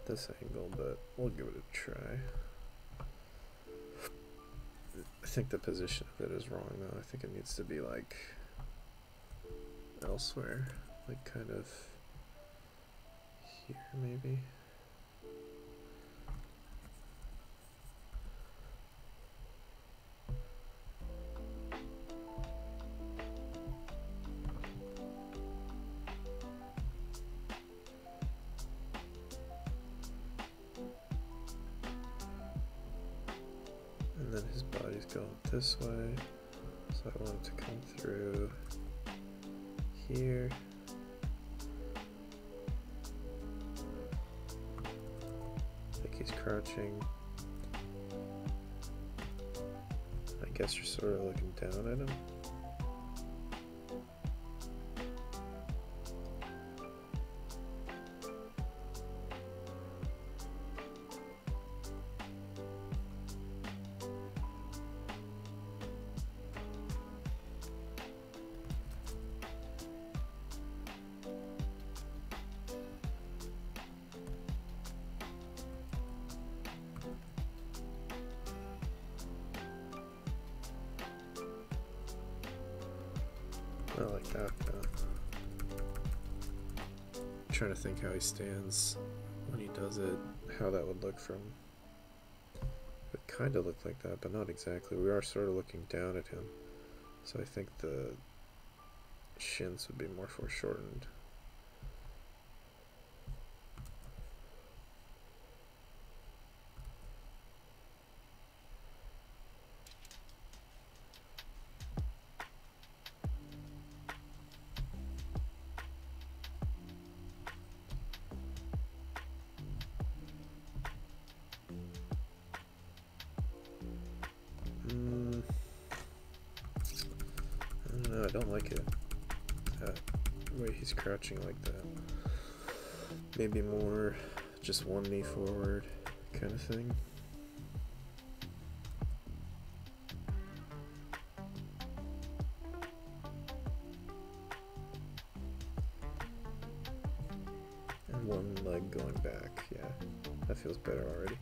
Speaker 1: this angle, but we'll give it a try. I think the position of it is wrong though. I think it needs to be like elsewhere, like kind of here maybe. And then his body's going this way, so I want it to come through here. I think he's crouching. I guess you're sort of looking down at him. I like that. I'm trying to think how he stands when he does it, how that would look from. It kind of looked like that, but not exactly. We are sort of looking down at him, so I think the shins would be more foreshortened. I don't like it. That way he's crouching like that. Maybe more just one knee forward kind of thing. And one leg going back. Yeah, that feels better already.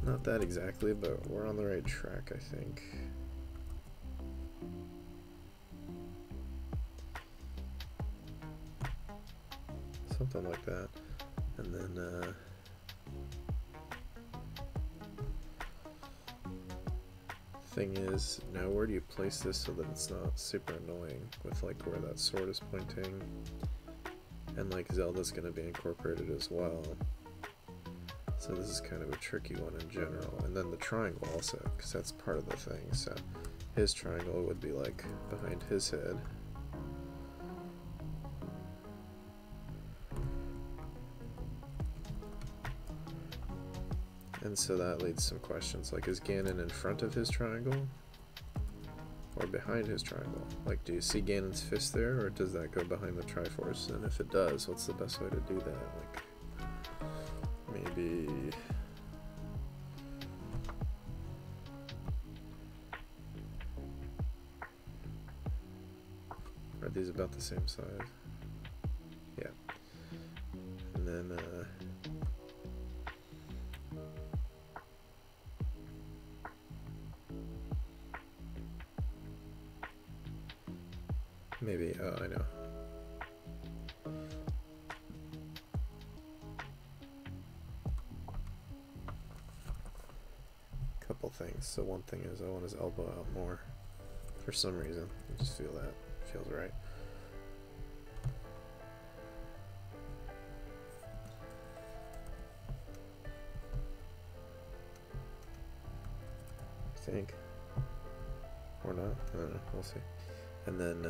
Speaker 1: Not that exactly, but we're on the right track, I think. Something like that. And then, thing is, now where do you place this so that it's not super annoying with like where that sword is pointing? And like Zelda's gonna be incorporated as well. So this is kind of a tricky one in general. And then the triangle also, because that's part of the thing. So his triangle would be like behind his head. And so that leads some questions, like is Ganon in front of his triangle or behind his triangle? Like, do you see Ganon's fist there, or does that go behind the Triforce? And if it does, what's the best way to do that? Like, maybe are these about the same size? Yeah. And then maybe, oh, I know. Couple things. So one thing is I want his elbow out more for some reason. I just feel that feels right. I think. Or not. I don't know. We'll see. And then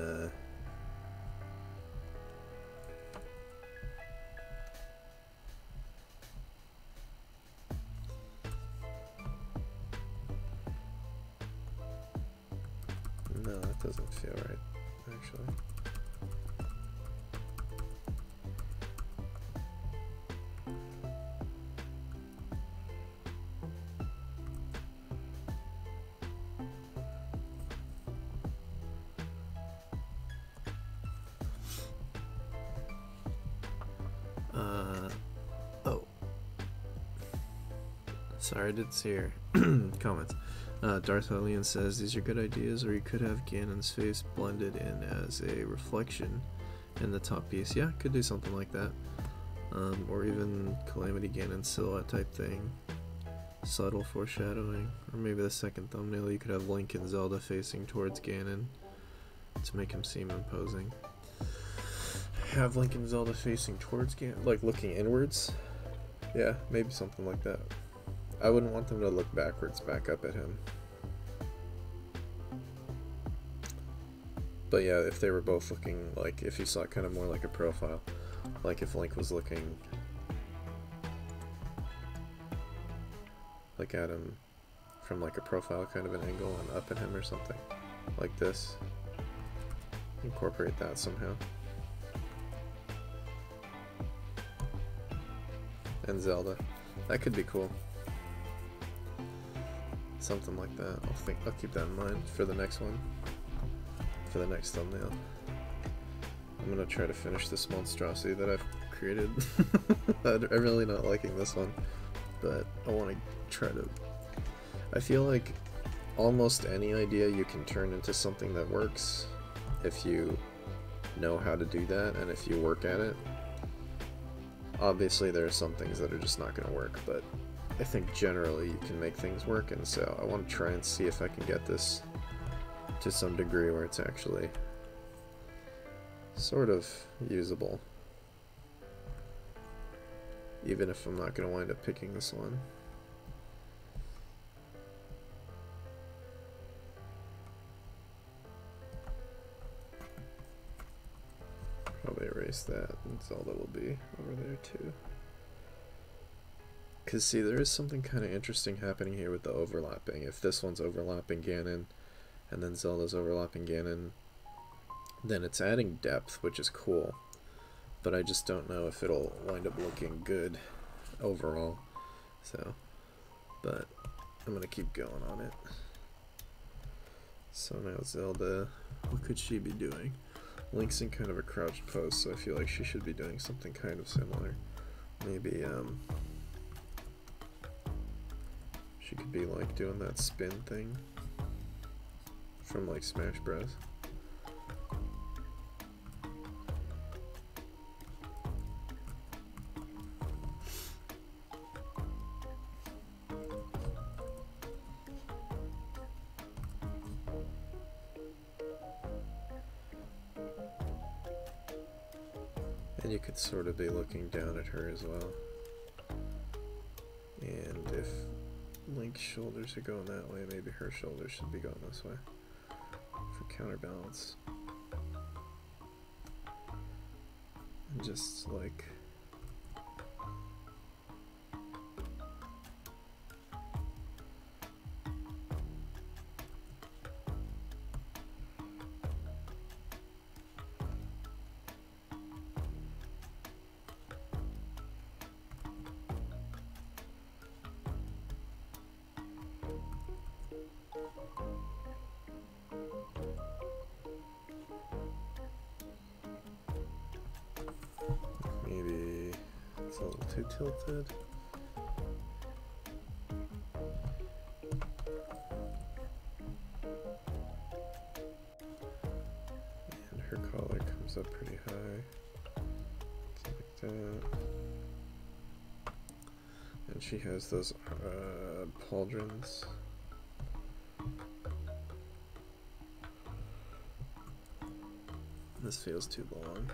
Speaker 1: no, that doesn't feel right, actually. Oh. Sorry, I didn't see your comments. Darth Alien says, these are good ideas, or you could have Ganon's face blended in as a reflection in the top piece. Yeah, could do something like that. Or even Calamity Ganon silhouette type thing. Subtle foreshadowing. Or maybe the second thumbnail, you could have Link and Zelda facing towards Ganon to make him seem imposing. Have Link and Zelda facing towards Ganon, like looking inwards. Yeah, maybe something like that. I wouldn't want them to look backwards, back up at him. But yeah, if they were both looking, like, if you saw it kind of more like a profile, like if Link was looking like at him from like a profile kind of an angle and up at him or something, like this. Incorporate that somehow. And Zelda. That could be cool. Something like that. I'll keep that in mind for the next one. For the next thumbnail. I'm gonna try to finish this monstrosity that I've created. I'm really not liking this one. but I want to try to... I feel like almost any idea you can turn into something that works if you know how to do that and if you work at it. Obviously there are some things that are just not going to work, but I think generally you can make things work, and so I want to try and see if I can get this to some degree where it's actually sort of usable, even if I'm not going to wind up picking this one. Probably erase that, and Zelda will be over there too. Because see, there is something kind of interesting happening here with the overlapping. If this one's overlapping Ganon, and then Zelda's overlapping Ganon, then it's adding depth, which is cool. But I just don't know if it'll wind up looking good overall. So, but I'm going to keep going on it. So now Zelda, what could she be doing? Link's in kind of a crouched pose, so I feel like she should be doing something kind of similar. Maybe, she could be like doing that spin thing from like Smash Bros. And you could sort of be looking down at her as well. And if Link's shoulders are going that way, maybe her shoulders should be going this way for counterbalance. And just like maybe it's a little too tilted. And her collar comes up pretty high. Like that. And she has those pauldrons. This feels too long.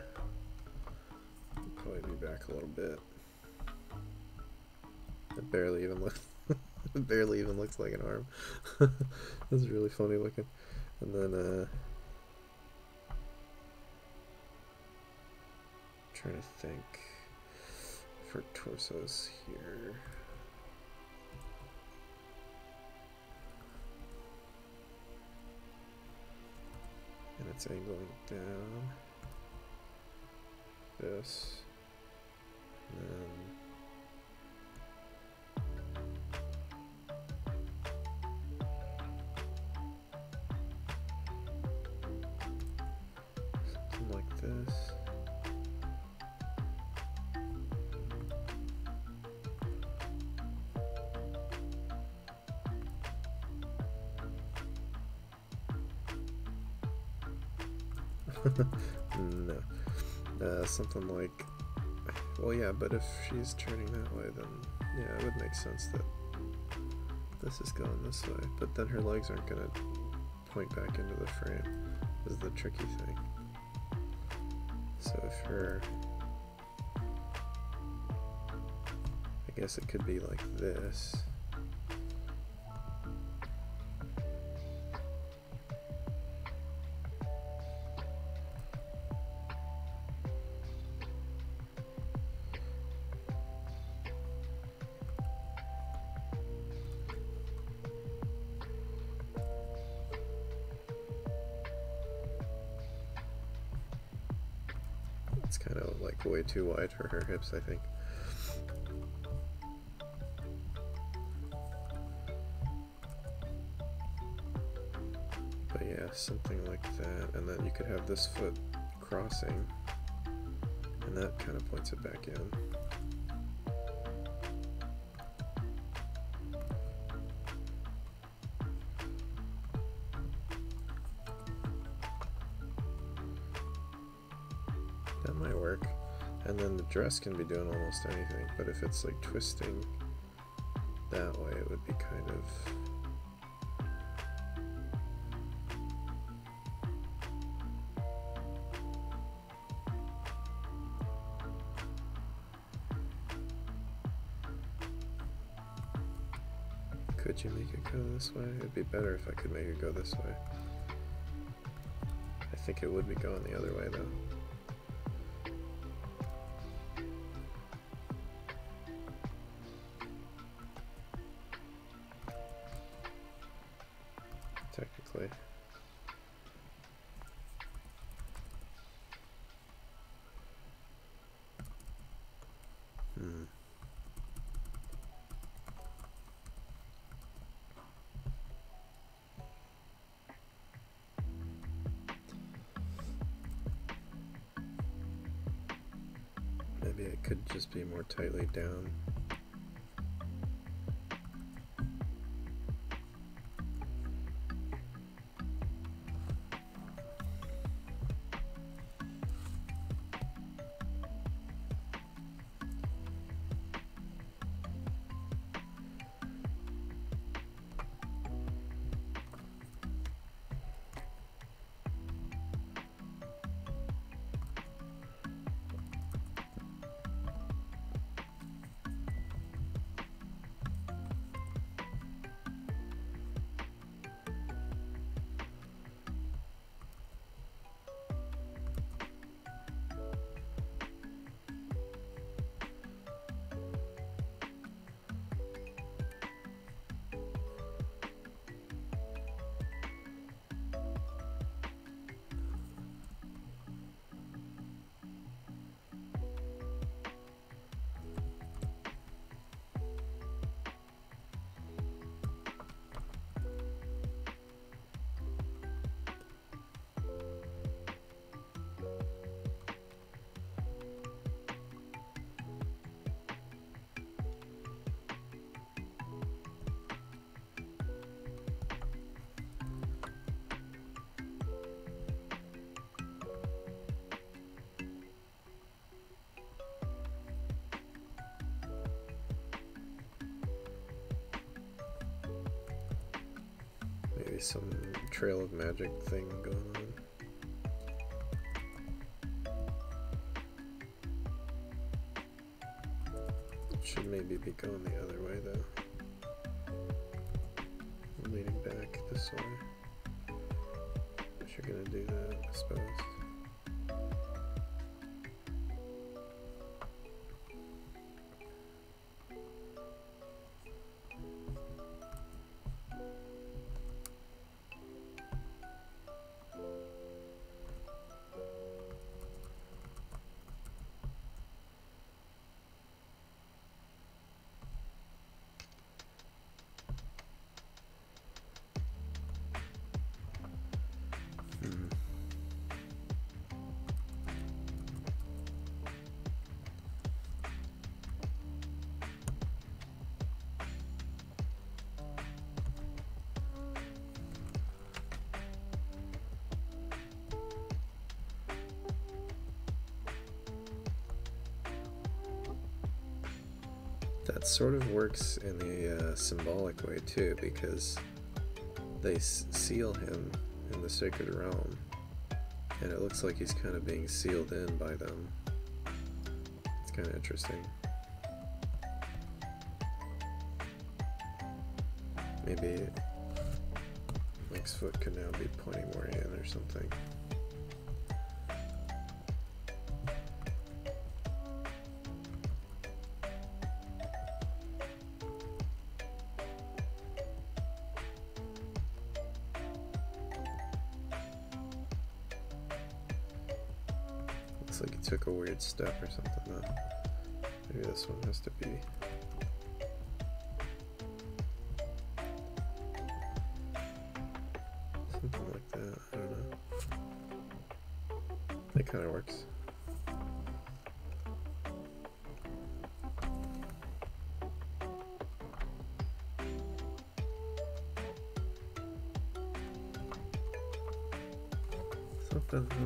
Speaker 1: Probably be back a little bit. It barely even looks it barely even looks like an arm. That's really funny looking. And then trying to think if her torso's here. And it's angling down. This. And then something like this. No. Something like, well, yeah, but if she's turning that way, then yeah, it would make sense that this is going this way. But then her legs aren't going to point back into the frame, is the tricky thing. So if her, I guess it could be like this. It's kind of like way too wide for her hips, I think. But yeah, something like that. And then you could have this foot crossing, and that kind of points it back in. might work. And then the dress can be doing almost anything, but if it's like twisting that way, it would be kind of... Could you make it go this way? It'd be better if I could make it go this way. I think it would be going the other way though. Technically. Maybe it could just be more tightly down. Maybe some trail of magic thing going on. It should maybe be going the other way though. Leaning back this way. If you're gonna do that, I suppose. That sort of works in a symbolic way too, because they seal him in the sacred realm, and it looks like he's kind of being sealed in by them. It's kind of interesting. Maybe Mike's foot could now be pointing more in or something. Looks like he took a weird step or something though. Maybe this one has to be. Something like that, I don't know. That kind of works.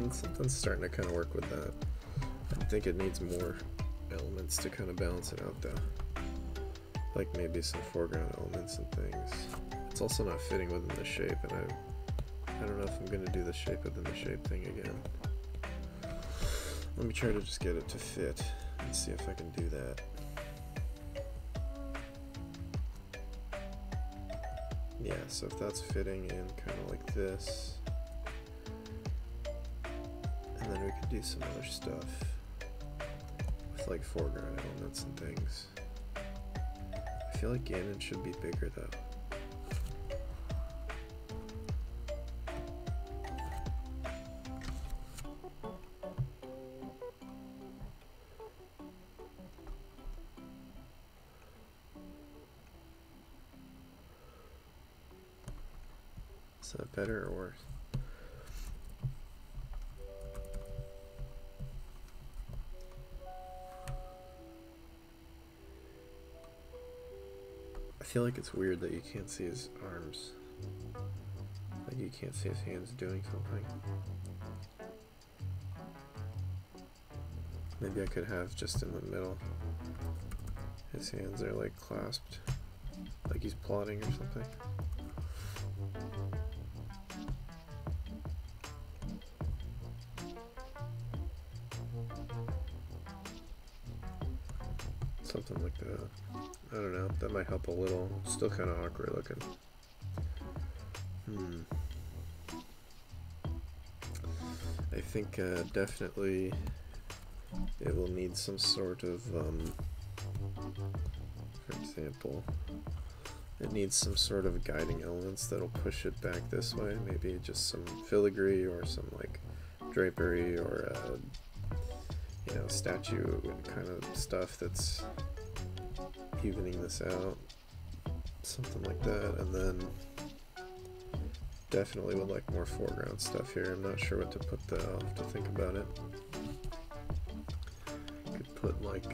Speaker 1: Something's starting to kind of work with that. I think it needs more elements to kind of balance it out though. Like maybe some foreground elements and things. It's also not fitting within the shape, and I don't know if I'm going to do the shape within the shape thing again. Let me try to just get it to fit and see if I can do that. Yeah, so if that's fitting in kind of like this, and then we could do some other stuff with like foreground elements and things. I feel like Ganon should be bigger though. Is that better or worse? I feel like it's weird that you can't see his arms. Like you can't see his hands doing something. Maybe I could have just in the middle. His hands are like clasped, like he's plotting or something. Something like that. I don't know. That might help a little. Still kind of awkward looking. I think definitely it will need some sort of, for example, it needs some sort of guiding elements that'll push it back this way. Maybe just some filigree or some like drapery or you know, statue kind of stuff that's evening this out, something like that. And then definitely would like more foreground stuff here. I'm not sure what to put though. I'll have to think about it. Could put like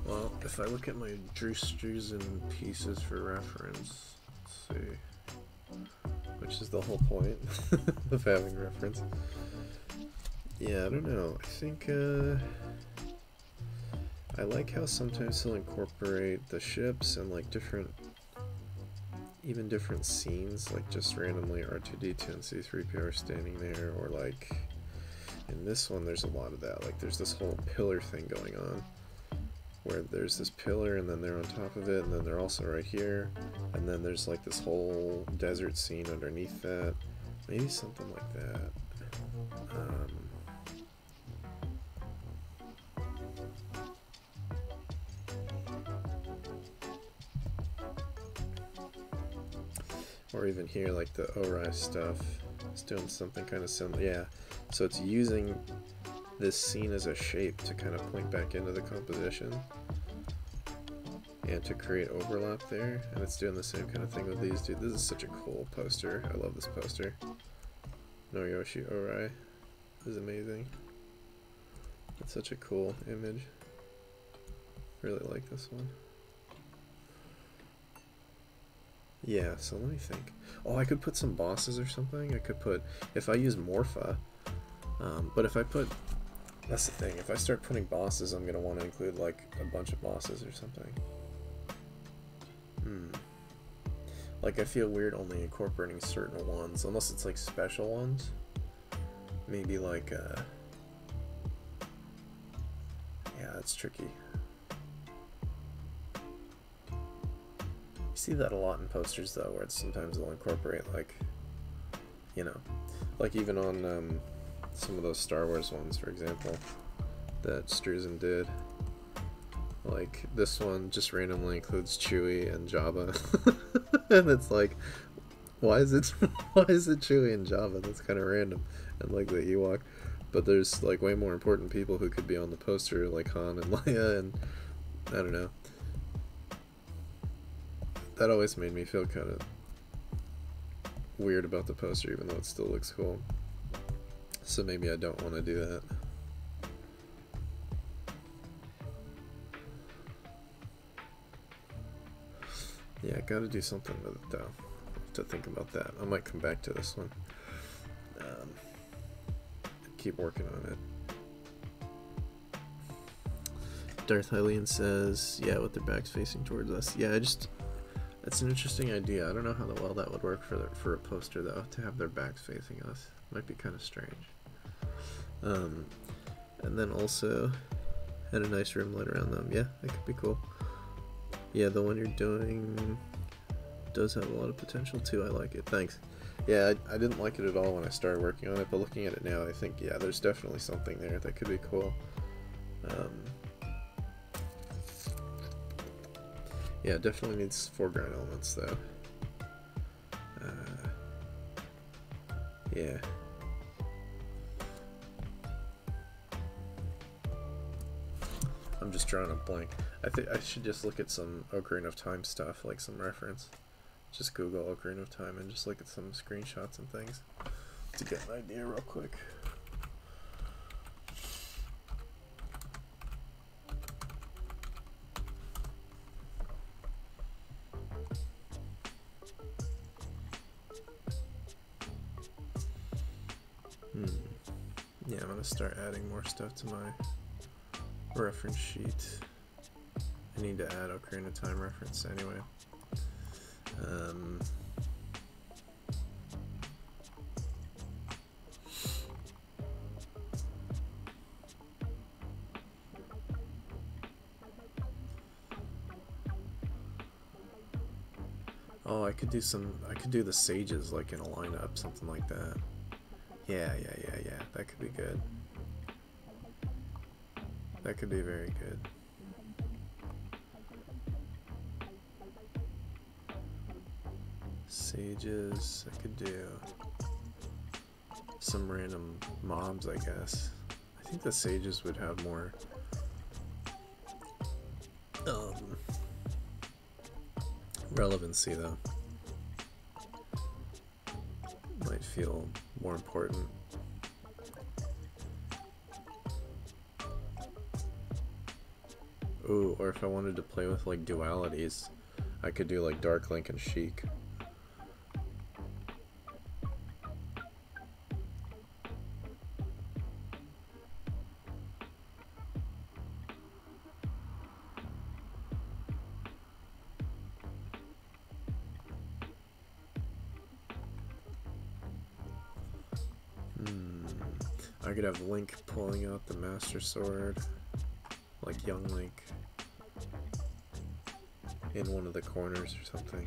Speaker 1: well, if I look at my Drew Struzan pieces for reference, let's see, which is the whole point of having reference. Yeah, I don't know. I think I like how sometimes he'll incorporate the ships and like different, even different scenes, like just randomly R2-D2 and C-3PO are standing there, or like in this one there's a lot of that. Like there's this whole pillar thing going on, where there's this pillar and then they're on top of it and then they're also right here, and then there's like this whole desert scene underneath that. Maybe something like that. Or even here, like the Ori stuff, it's doing something kind of similar. Yeah, so it's using this scene as a shape to kind of point back into the composition and to create overlap there, and it's doing the same kind of thing with these. Dude, this is such a cool poster. I love this poster. Noriyoshi Ori is amazing. It's such a cool image. Really like this one. Yeah, so let me think. Oh, I could put some bosses or something. I could put, if I use Morpha, but if I put, that's the thing, if I start putting bosses, I'm going to want to include like a bunch of bosses or something. Like I feel weird only incorporating certain ones, unless it's like special ones. Maybe like, yeah, it's tricky. You see that a lot in posters though, where it's sometimes they'll incorporate like, you know, like even on some of those Star Wars ones, for example, that Struzan did. Like this one just randomly includes Chewie and Jabba, and it's like, why is it Chewie and Jabba? That's kind of random, and like the Ewok. But there's like way more important people who could be on the poster, like Han and Leia, and I don't know. That always made me feel kind of weird about the poster, even though it still looks cool. So maybe I don't want to do that. Yeah, I gotta do something with it though. To think about that. I might come back to this one. Keep working on it. Darth Hylian says, yeah, with their backs facing towards us. Yeah, that's an interesting idea. I don't know how well that would work for a poster though, to have their backs facing us. Might be kind of strange. And then also had a nice rimlet around them. Yeah, that could be cool. Yeah, the one you're doing does have a lot of potential too. I like it. Thanks. Yeah, I didn't like it at all when I started working on it, but looking at it now, I think, yeah, there's definitely something there that could be cool. Yeah, definitely needs foreground elements though. Yeah. I'm just drawing a blank. I think I should just look at some Ocarina of Time stuff, like some reference. Just Google Ocarina of Time and just look at some screenshots and things to get an idea real quick. Yeah, I'm gonna start adding more stuff to my reference sheet. I need to add Ocarina of Time reference anyway. Oh, I could do the sages like in a lineup, something like that. Yeah, that could be good. That could be very good. Sages, I could do some random mobs, I guess. I think the sages would have more relevancy though. Might feel more important. Ooh, or if I wanted to play with like dualities, I could do like Dark Link and Sheik. I could have Link pulling out the Master Sword, like young Link, in one of the corners or something.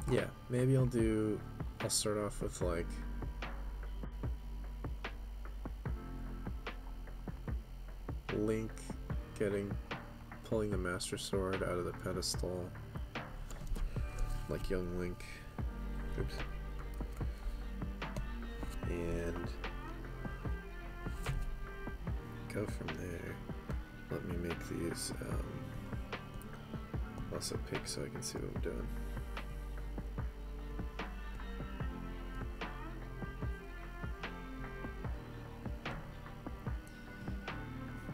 Speaker 1: Yeah, maybe I'll start off with like Link pulling the Master Sword out of the pedestal, like young Link. Oops. And go from there. Let me make these less opaque so I can see what I'm doing.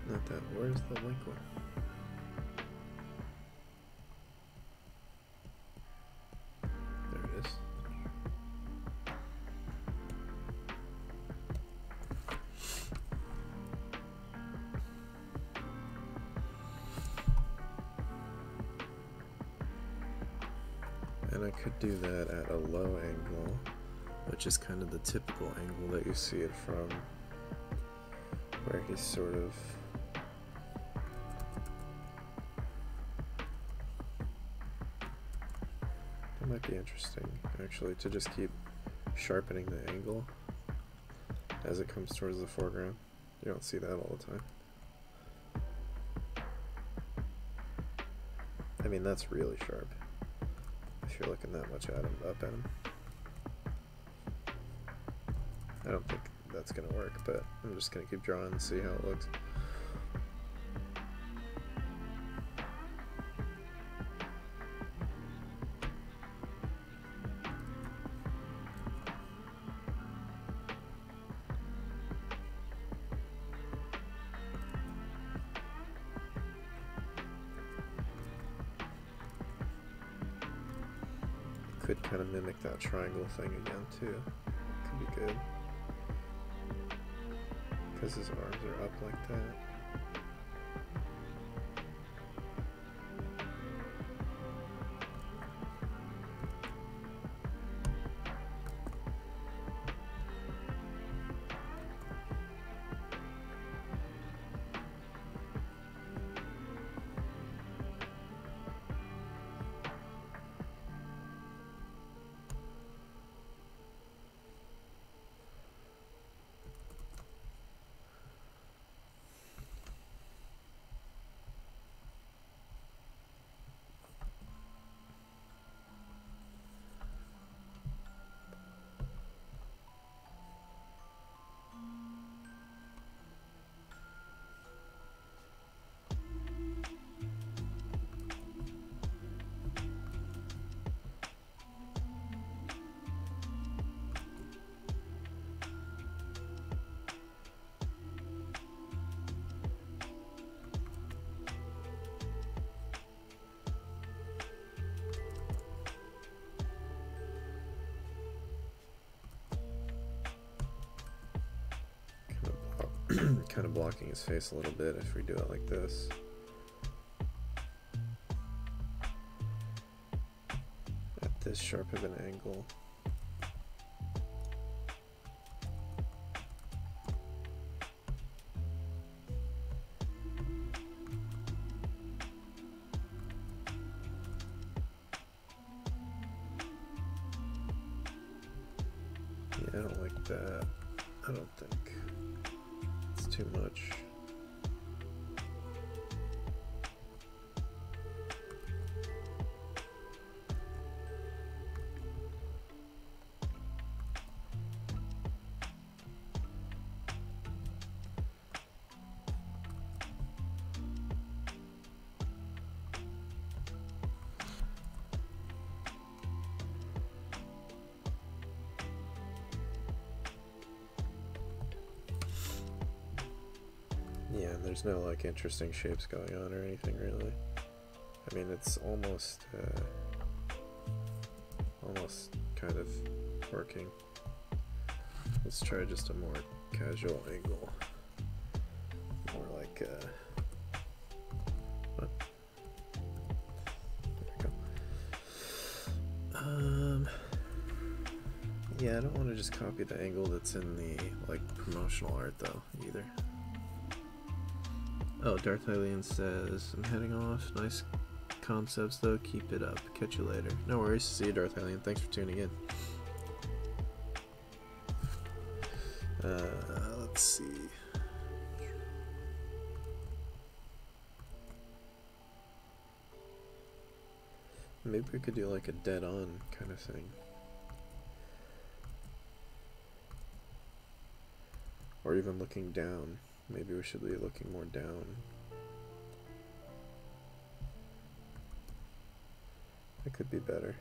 Speaker 1: Not that. Where's the Link one? There it is. And I could do that at a low angle, which is kind of the typical angle that you see it from, where he's sort of that might be interesting actually, to just keep sharpening the angle as it comes towards the foreground. You don't see that all the time. I mean, that's really sharp if you're looking that much at him, up at him. I don't think that's gonna work, but I'm just gonna keep drawing and see how it looks. Could kind of mimic that triangle thing again too. Could be good. Because his arms are up like that. Kind of blocking his face a little bit if we do it like this. At this sharp of an angle. Yeah, I don't like that. I don't think. Too much. Yeah, there's no like interesting shapes going on or anything really. I mean, it's almost kind of working. Let's try just a more casual angle. More like what? There we go. Yeah, I don't want to just copy the angle that's in the like promotional art though either. Oh, Darth Alien says, I'm heading off. Nice concepts though, keep it up. Catch you later. No worries, see you Darth Alien. Thanks for tuning in. Let's see. Maybe we could do like a dead on kind of thing. Or even looking down. Maybe we should be looking more down. That could be better.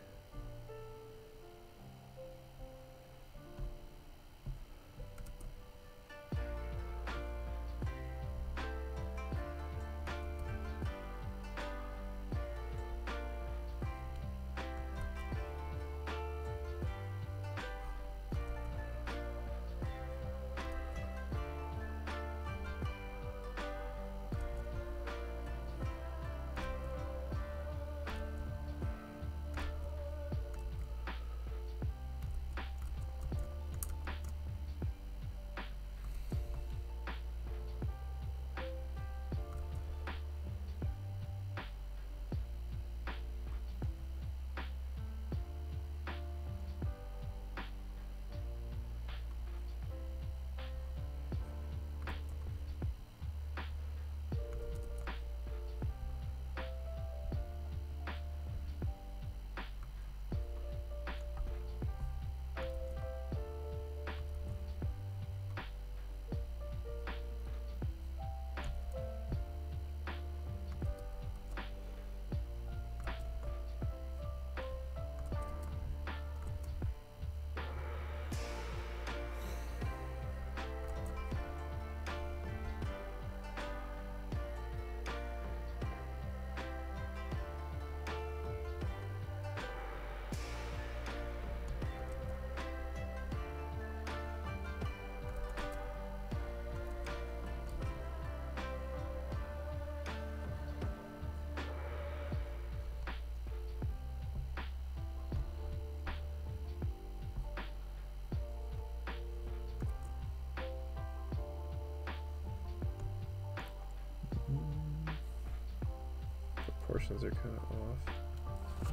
Speaker 1: proportions are kind of off.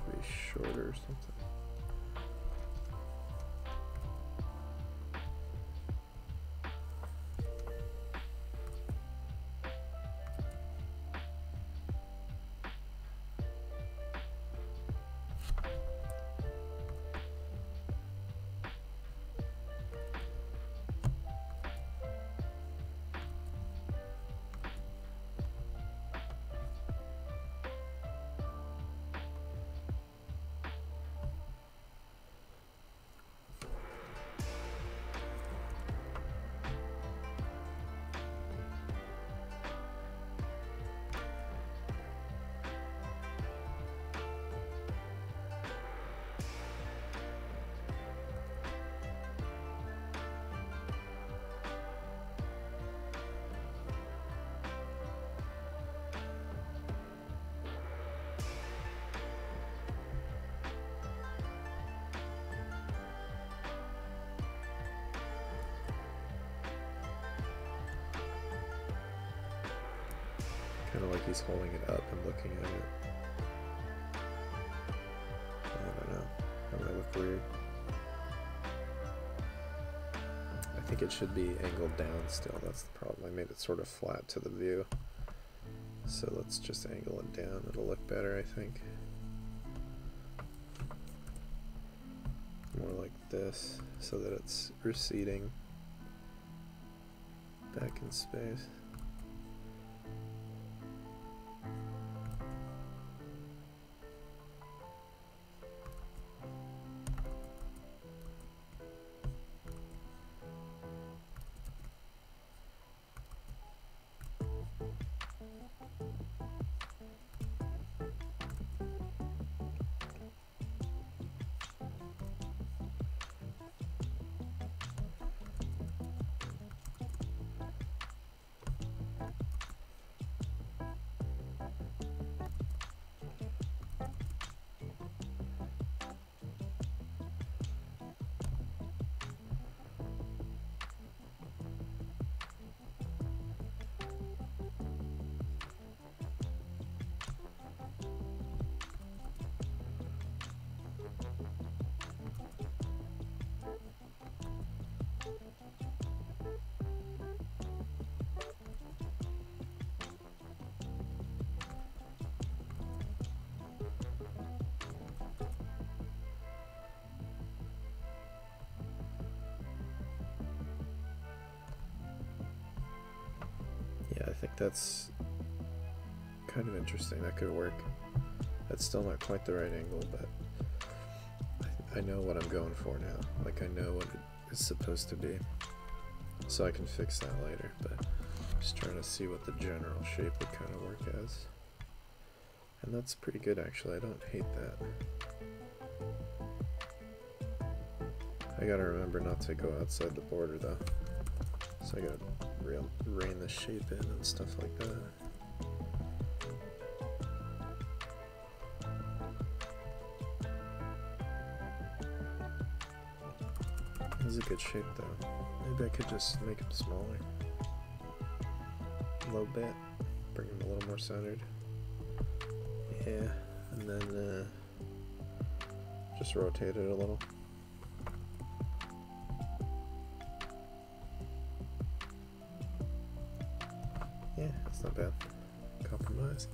Speaker 1: Maybe shorter or something. Kind of like he's holding it up and looking at it. I don't know. That might look weird. I think it should be angled down still. That's the problem. I made it sort of flat to the view. So let's just angle it down. It'll look better, I think. More like this, so that it's receding back in space. Yeah, I think that's kind of interesting. That could work. That's still not quite the right angle, but I know what I'm going for now. Like, I know what it is supposed to be. So I can fix that later, but I'm just trying to see what the general shape would kind of work as. And that's pretty good, actually. I don't hate that. I gotta remember not to go outside the border, though. So I gotta rein the shape in and stuff like that. This is a good shape, though. Maybe I could just make him smaller. A little bit. Bring him a little more centered. Yeah, and then just rotate it a little. Yeah, it's not bad. Compromise.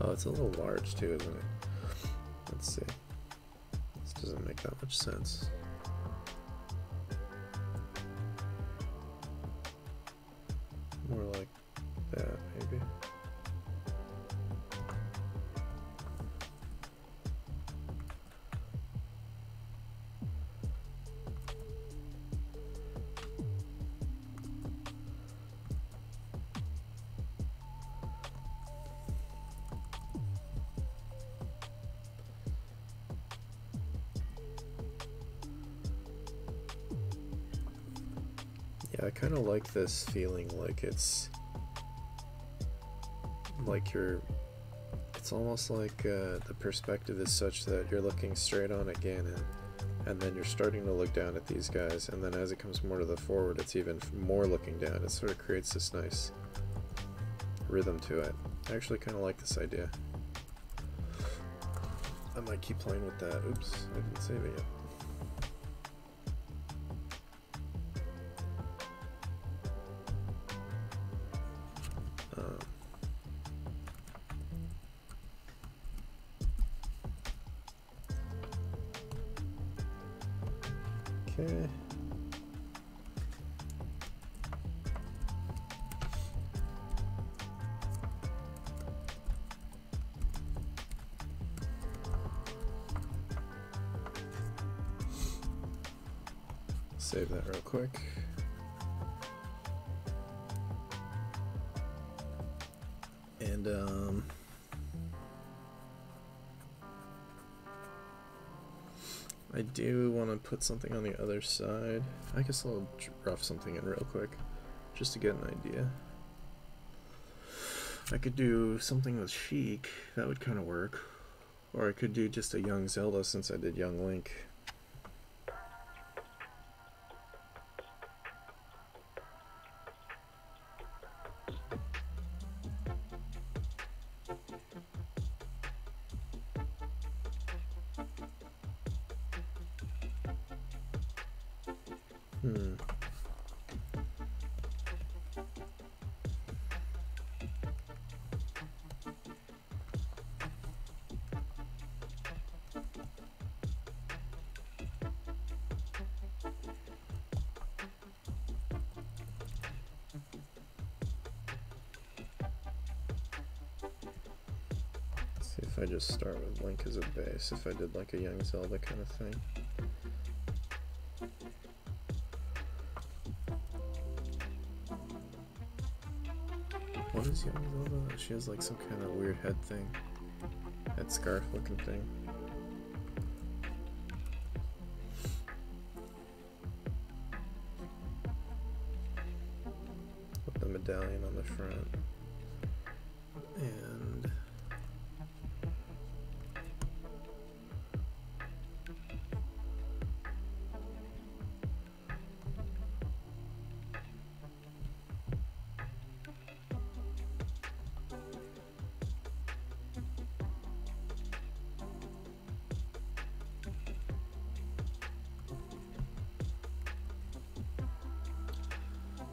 Speaker 1: Oh, it's a little large too, isn't it? Let's see. This doesn't make that much sense. More like that, maybe. Yeah, I kind of like this feeling, like it's like it's almost like the perspective is such that you're looking straight on again, and then you're starting to look down at these guys, and then as it comes more to the forward, it's even more looking down. It sort of creates this nice rhythm to it. I actually kind of like this idea. I might keep playing with that. Oops, I didn't save it yet. Okay. Save that real quick. And I do want to put something on the other side. I guess I'll rough something in real quick just to get an idea. I could do something with Chic, that would kind of work. Or I could do just a young Zelda since I did young Link. See if I just start with Link as a base, if I did like a young Zelda kind of thing. What is young Zelda? She has like some kind of weird head thing. That scarf looking thing. Put the medallion on the front. And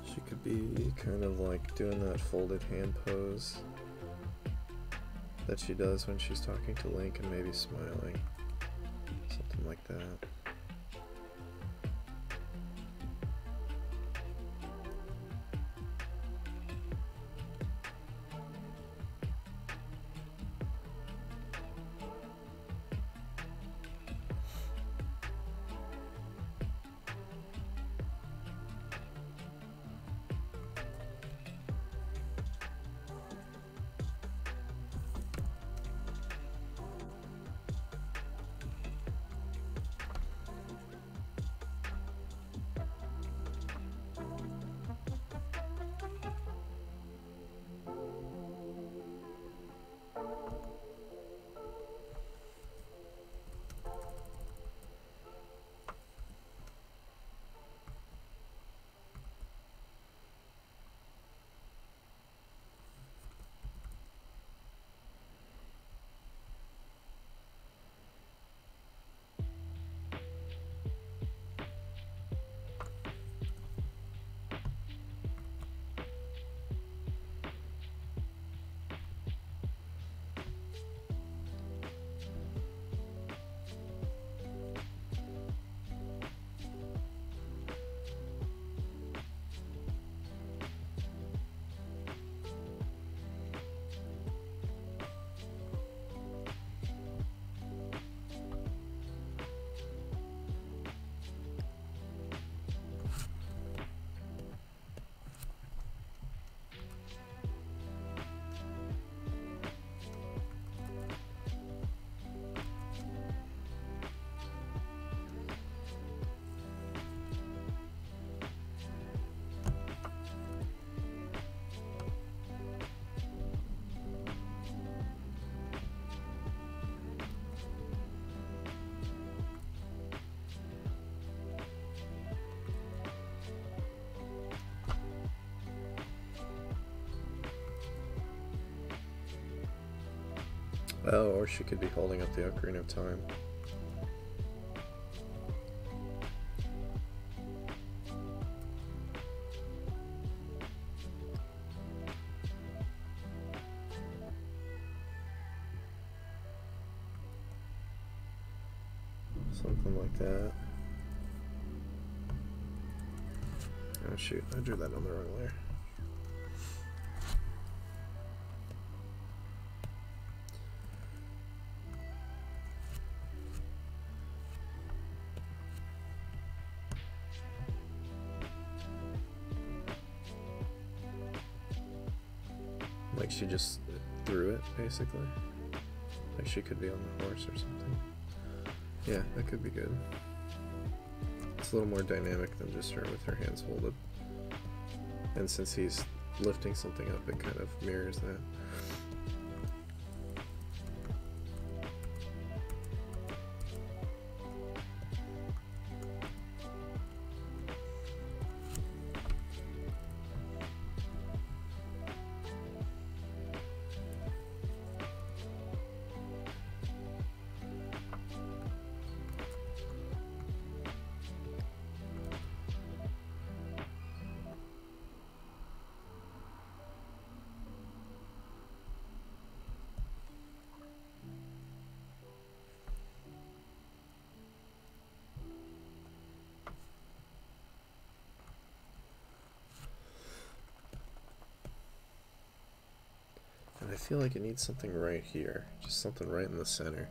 Speaker 1: she could be kind of like doing that folded hand pose that she does when she's talking to Link and maybe smiling. Something like that. Oh, or she could be holding up the Ocarina of Time. Something like that. Oh shoot, I drew that on the wrong layer. Like she just threw it, basically. Like she could be on the horse or something. Yeah, that could be good. It's a little more dynamic than just her with her hands folded. And since he's lifting something up, it kind of mirrors that. I feel like it needs something right here, just something right in the center.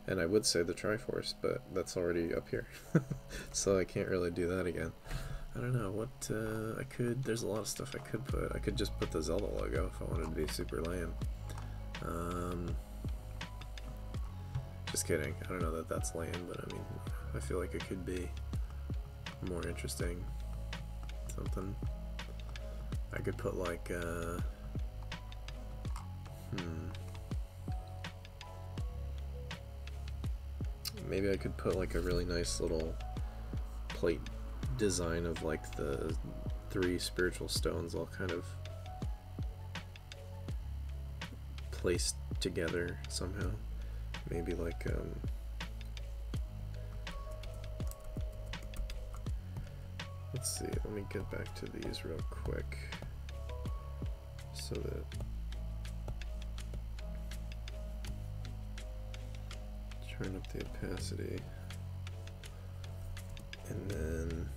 Speaker 1: And I would say the Triforce, but that's already up here. So I can't really do that again. I don't know what I could, there's a lot of stuff I could put. I could just put the Zelda logo if I wanted to be super lame. Just kidding, I don't know that that's lame, but I mean, I feel like it could be more interesting. Something. I could put like, maybe I could put like a really nice little plate design of like the 3 spiritual stones all kind of placed together somehow. Maybe like let's see, let me get back to these real quick so that turn up the opacity, and then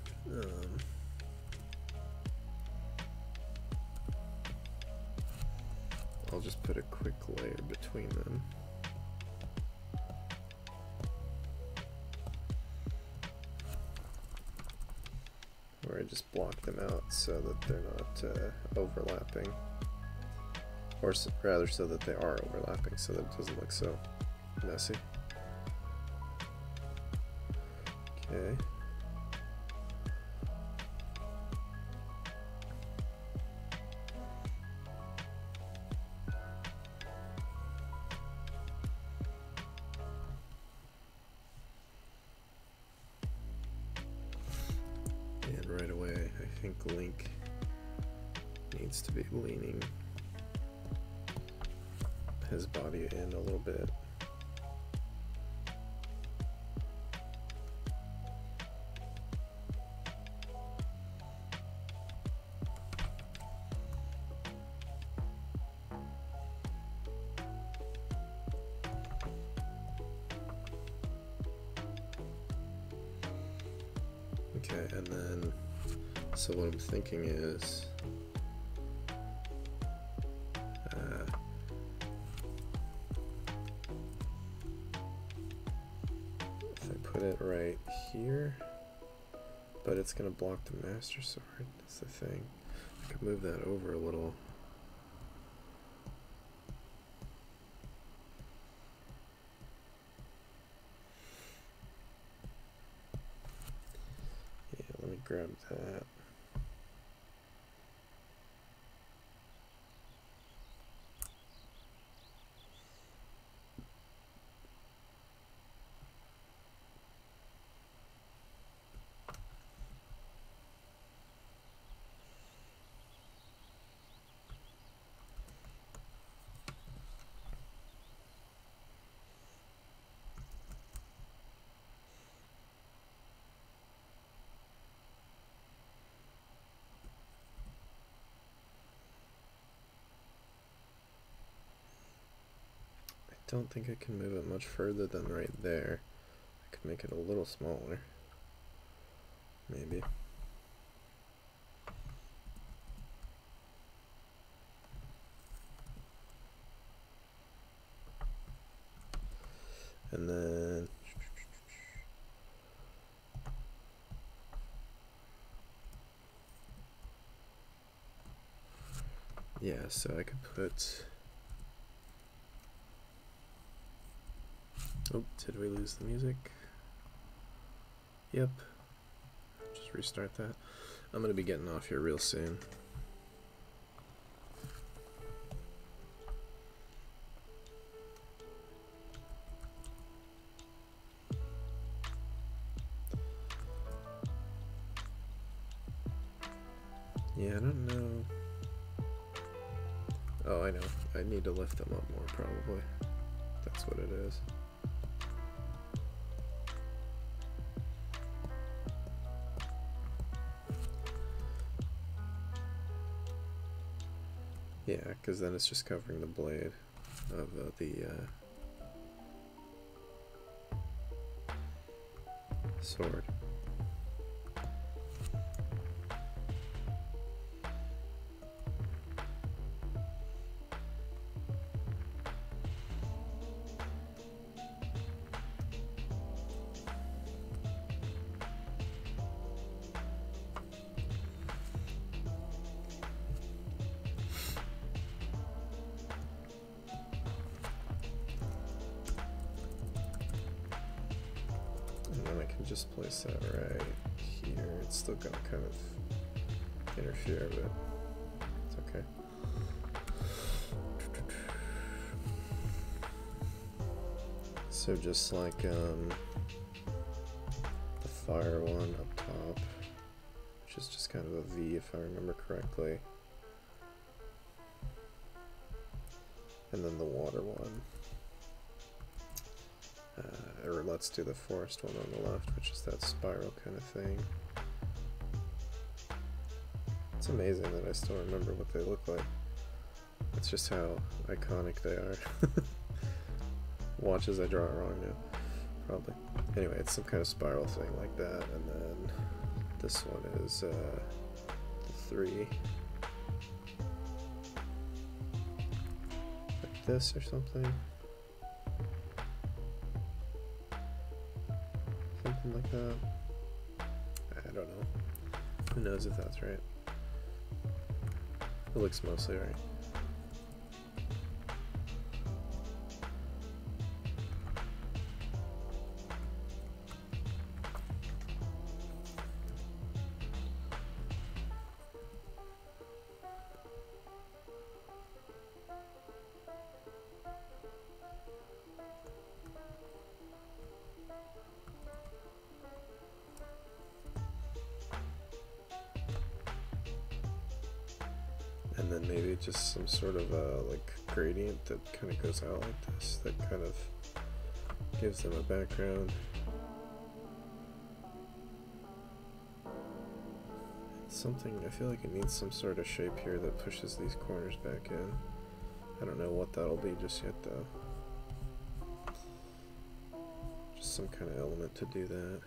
Speaker 1: I'll just put a quick layer between them. Where I just block them out so that they're not overlapping, or rather so that they are overlapping so that it doesn't look so messy. Okay. And right away, I think Link needs to be leaning his body in a little bit. Okay, and then, so what I'm thinking is, if I put it right here, but it's going to block the Master Sword, that's the thing. I could move that over a little. Yeah, let me grab that. don't think I can move it much further than right there. I could make it a little smaller. Maybe. And then yeah, so I could put, oh, did we lose the music? Yep. Just restart that. I'm gonna be getting off here real soon. Yeah, I don't know. Oh, I know. I need to lift them up more, probably. That's what it is. Yeah, because then it's just covering the blade of the sword. Just place that right here. It's still gonna kind of interfere, but it's okay. So just like the fire one up top, which is just kind of a V if I remember correctly, and then the water one. Or let's do the forest one on the left, which is that spiral kind of thing. It's amazing that I still remember what they look like. That's just how iconic they are. Watch as I draw it wrong now. Probably. Anyway, it's some kind of spiral thing like that, and then this one is the 3. Like this or something. Something like that. I don't know. Who knows if that's right? It looks mostly right. And then maybe just some sort of like gradient that kind of goes out like this, that kind of gives them a background. Something, I feel like it needs some sort of shape here that pushes these corners back in. I don't know what that'll be just yet though. Just some kind of element to do that.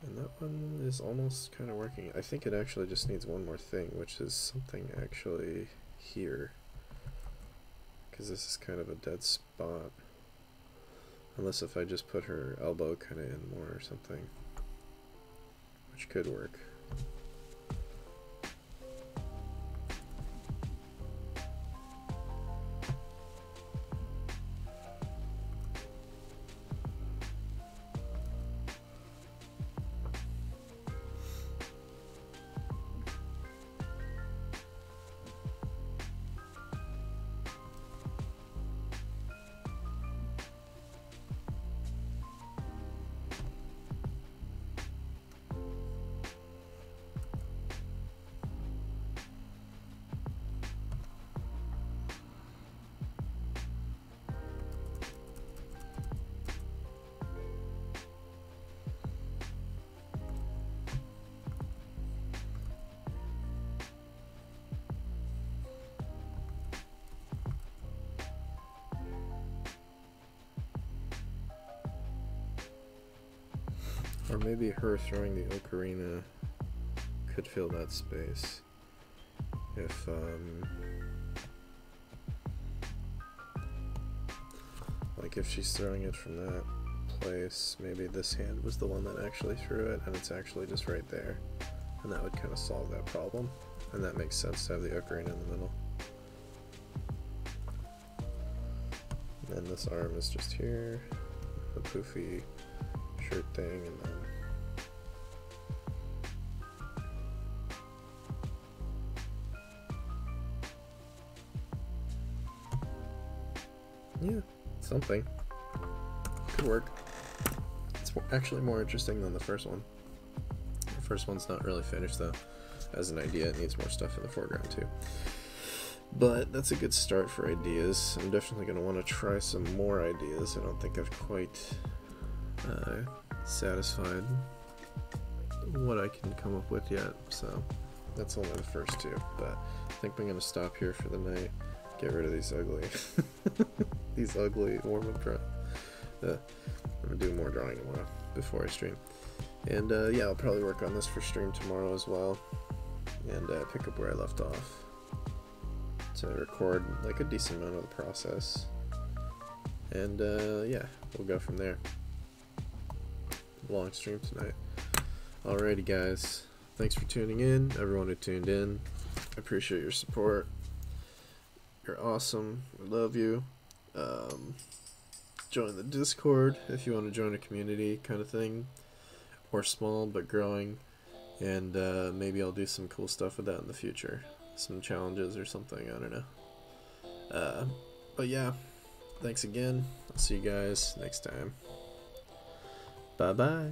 Speaker 1: And that one is almost kind of working. I think it actually just needs one more thing, which is something actually here. Because this is kind of a dead spot. Unless if I just put her elbow kind of in more or something. Which could work. Or maybe her throwing the ocarina could fill that space. If, like if she's throwing it from that place, maybe this hand was the one that actually threw it, and it's actually just right there. And that would kind of solve that problem. And that makes sense to have the ocarina in the middle. And this arm is just here, the poofy shirt thing, and then yeah, something could work. It's actually more interesting than the first one. The first one's not really finished though. As an idea, it needs more stuff in the foreground too. But that's a good start for ideas. I'm definitely going to want to try some more ideas. I don't think I've quite satisfied what I can come up with yet. So that's only the first two. But I think I'm going to stop here for the night. Get rid of these ugly, these ugly warm-up drawings. I'm going to do more drawing tomorrow before I stream. And yeah, I'll probably work on this for stream tomorrow as well. And pick up where I left off. To record like a decent amount of the process, and yeah, we'll go from there. Long stream tonight. Alrighty guys, thanks for tuning in, everyone who tuned in. I appreciate your support. You're awesome. I love you. Join the Discord if you want to join a community kind of thing, or small but growing, and maybe I'll do some cool stuff with that in the future. Some challenges or something, I don't know. But yeah, thanks again. I'll see you guys next time. Bye bye.